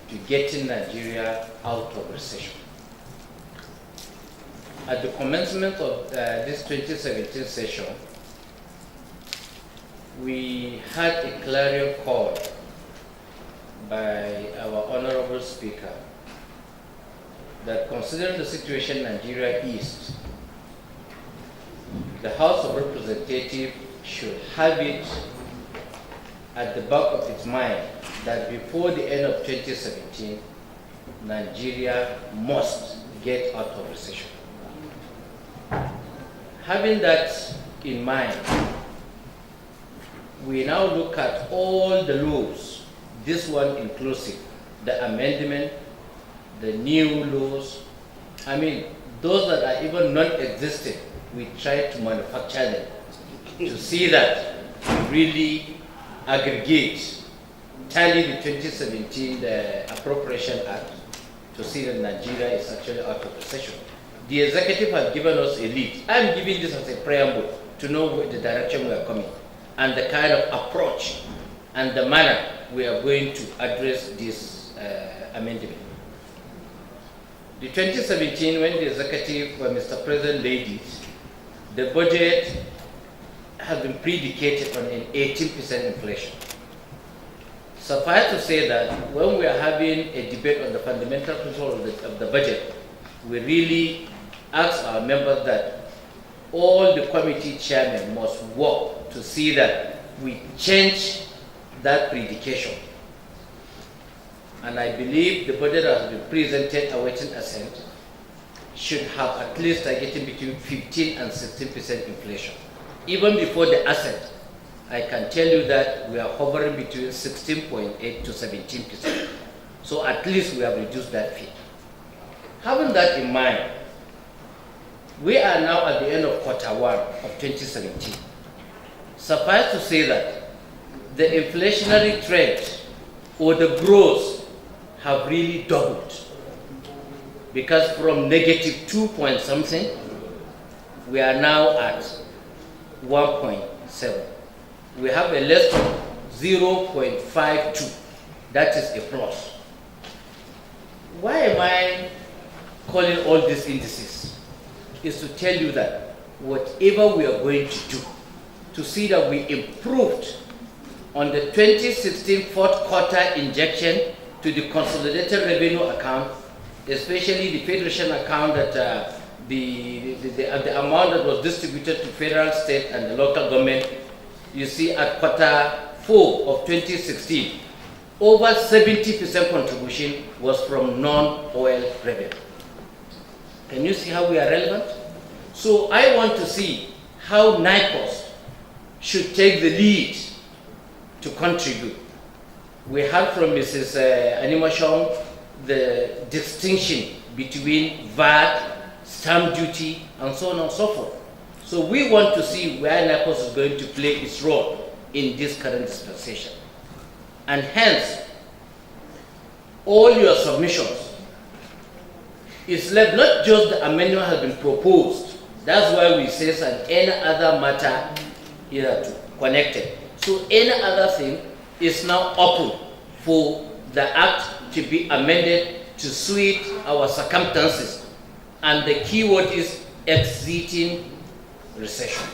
to getting Nigeria out of recession. At the commencement of this 2017 session, we had a clarion call by our Honorable Speaker that considering the situation Nigeria is, the House of Representatives should have it at the back of its mind that before the end of 2017, Nigeria must get out of recession. Having that in mind, we now look at all the laws, this one inclusive, the amendment, the new laws, those that are even non-existent, we try to manufacture them to see that we really aggregate, tally the 2017 Appropriation Act to see that Nigeria is actually out of recession. The executive has given us a lead. I'm giving this as a preamble to know the direction we are coming and the kind of approach and the manner we are going to address this amendment. The 2017, when the executive, Mr. President, laid it, the budget has been predicated on an 18% inflation. Suffice to say that when we are having a debate on the fundamental principle of the budget, we really ask our members that all the committee chairmen must work to see that we change that predication. And I believe the budget that has been presented awaiting assent should have at least targeting between 15 and 16% inflation. Even before the assent, I can tell you that we are hovering between 16.8 to 17%. So at least we have reduced that fee. Having that in mind, we are now at the end of Q1 of 2017. Suffice to say that the inflationary trend or the growth have really doubled. because from negative 2 point something, we are now at 1.7. We have a less than 0.52. That is a plus. Why am I calling all these indices? Is to tell you that whatever we are going to do to see that we improved on the 2016 fourth quarter injection to the consolidated revenue account, especially the federation account, that the amount that was distributed to federal, state, and the local government, you see at quarter 4 of 2016, over 70% contribution was from non-oil revenue. Can you see how we are relevant? So I want to see how NIPOST should take the lead to contribute. We heard from Mrs. Animashong the distinction between VAT, stamp duty, and so on and so forth. So we want to see where NIPOST is going to play its role in this current dispensation. And hence, all your submissions is left, not just the amendment has been proposed. That's why we say that any other matter is connected. So any other thing is now open for the act to be amended to suit our circumstances. And the key word is exiting recession.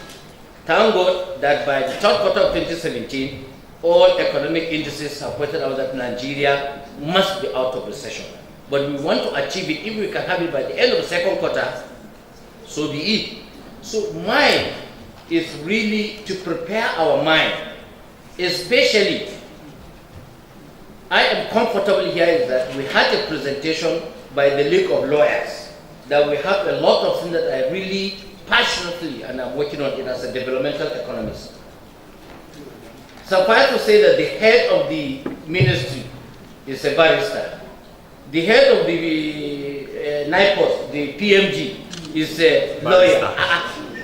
Thank God that by the third quarter of 2017, all economic indices have pointed out that Nigeria must be out of recession. But we want to achieve it. If we can have it by the end of the second quarter, so be it. So mine is really to prepare our mind, especially, I am comfortable here is that we had a presentation by the League of Lawyers, that we have a lot of things that I really passionately, and I'm working on it as a developmental economist. Suffice to say that the head of the ministry is a barrister. The head of the NIPOST, the PMG, is a lawyer.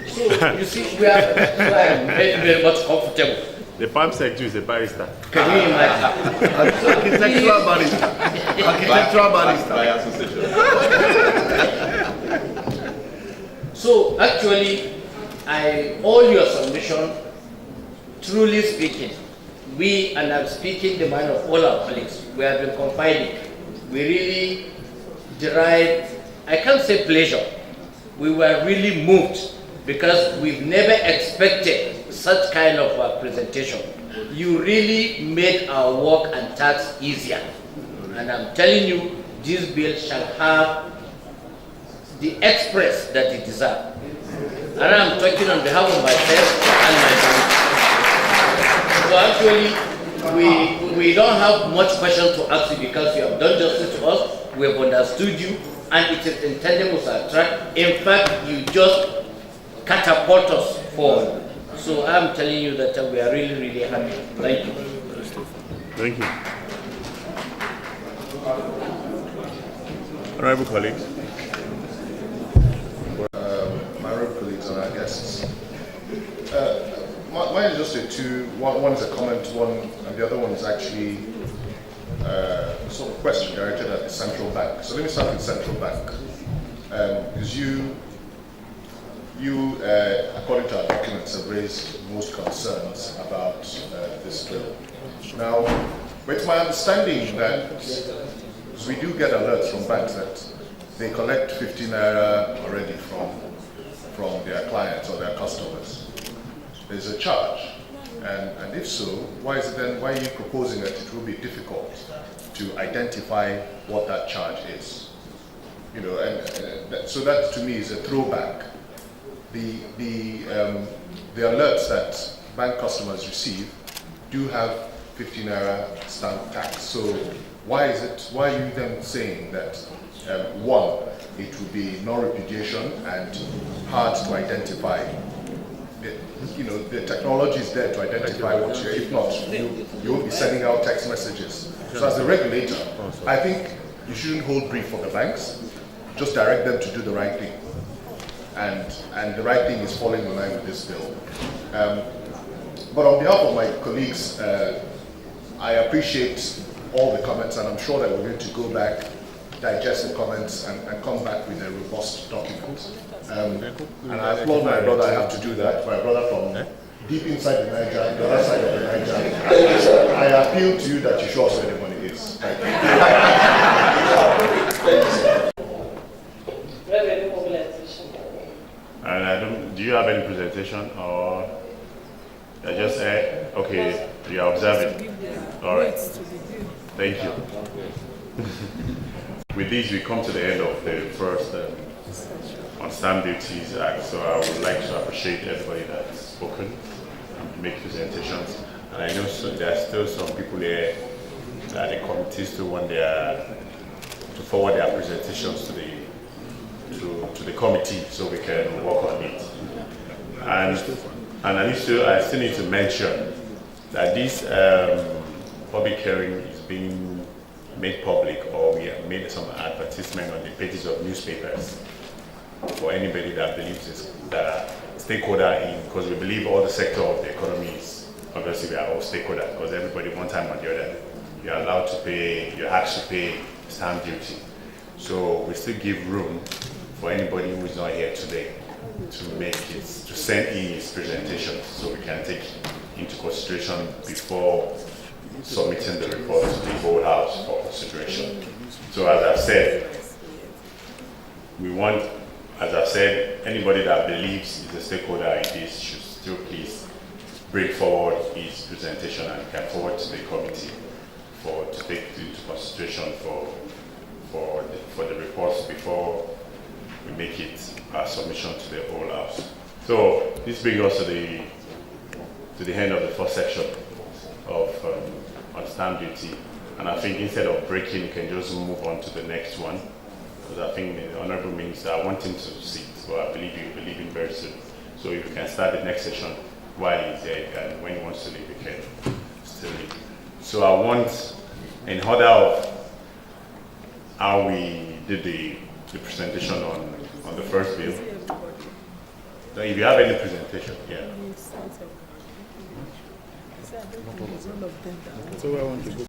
So you see, we are very, very much comfortable. The farm secretary is a barrister. Can you imagine? Architectural barrister. Architectural barrister. By association. So actually, all your submission, truly speaking, we, and I'm speaking the mind of all our colleagues, we have been confiding. We really derived, I can't say pleasure, we were really moved because we've never expected such kind of presentation. You really made our work and task easier. And I'm telling you, this bill shall have the express that it deserves. And I'm talking on behalf of myself and my family. So actually, we don't have much questions to ask you because you have done justice to us, we have understood you, and it is intended with our track. In fact, you just catapult us forward. So I'm telling you that we are really, really happy. Thank you. Thank you. Honorable colleagues. My honorable colleagues and our guests. Mine is just a two. One is a comment, and the other one is actually sort of question directed at the central bank. So let me start with central bank. Because you, according to our documents, have raised most concerns about this bill. Now, it's my understanding that we do get alerts from banks that they collect 50 naira already from their clients or their customers. There's a charge, and if so, why are you proposing that it will be difficult to identify what that charge is? You know, so that to me is a throwback. The alerts that bank customers receive do have 50 naira stamp tax. So why are you then saying that one, it will be non-repudiation and hard to identify? The technology is there to identify what you're, if not, you won't be sending out text messages. So as a regulator, I think you shouldn't hold brief for the banks, just direct them to do the right thing. And the right thing is falling in line with this bill. But on behalf of my colleagues, I appreciate all the comments, and I'm sure that we're going to go back digest the comments and come back with a robust document. And I applaud my brother, I have to do that, my brother from deep inside the Niger, the other side of the Niger. I appeal to you that you show us where the money is. Thank you. And I don't, do you have any presentation or I just said, okay, you are observing. All right. Thank you. With this, we come to the end of the first on Stamp Duties Act. So I would like to appreciate everybody that's spoken and make presentations. And I know there are still some people here that the committees still want to forward their presentations to the committee so we can work on it. And I still need to mention that this public hearing is being made public, or we have made some advertisement on the pages of newspapers for anybody that believes that stakeholder in, because we believe all the sector of the economy is, obviously we are all stakeholders, because everybody one time or the other, you're allowed to pay, you're asked to pay stamp duty. So we still give room for anybody who is not here today to make it, to send in his presentation so we can take into consideration before submitting the report to the whole House for consideration. So as I've said, we want, as I've said, anybody that believes is a stakeholder in this should still please bring forward his presentation and can forward to the committee to take into consideration for the reports before we make it a submission to the whole House. So this brings us to the end of the first section of on stamp duty, and I think instead of breaking, you can just move on to the next one, because I think the Honourable Minister, I want him to sit, so I believe you will leave him very soon. So if you can start the next session while he's there, and when he wants to leave, he can still leave. So I want, in order of how we did the presentation on the first bill, so if you have any presentation, yeah. So I want to go.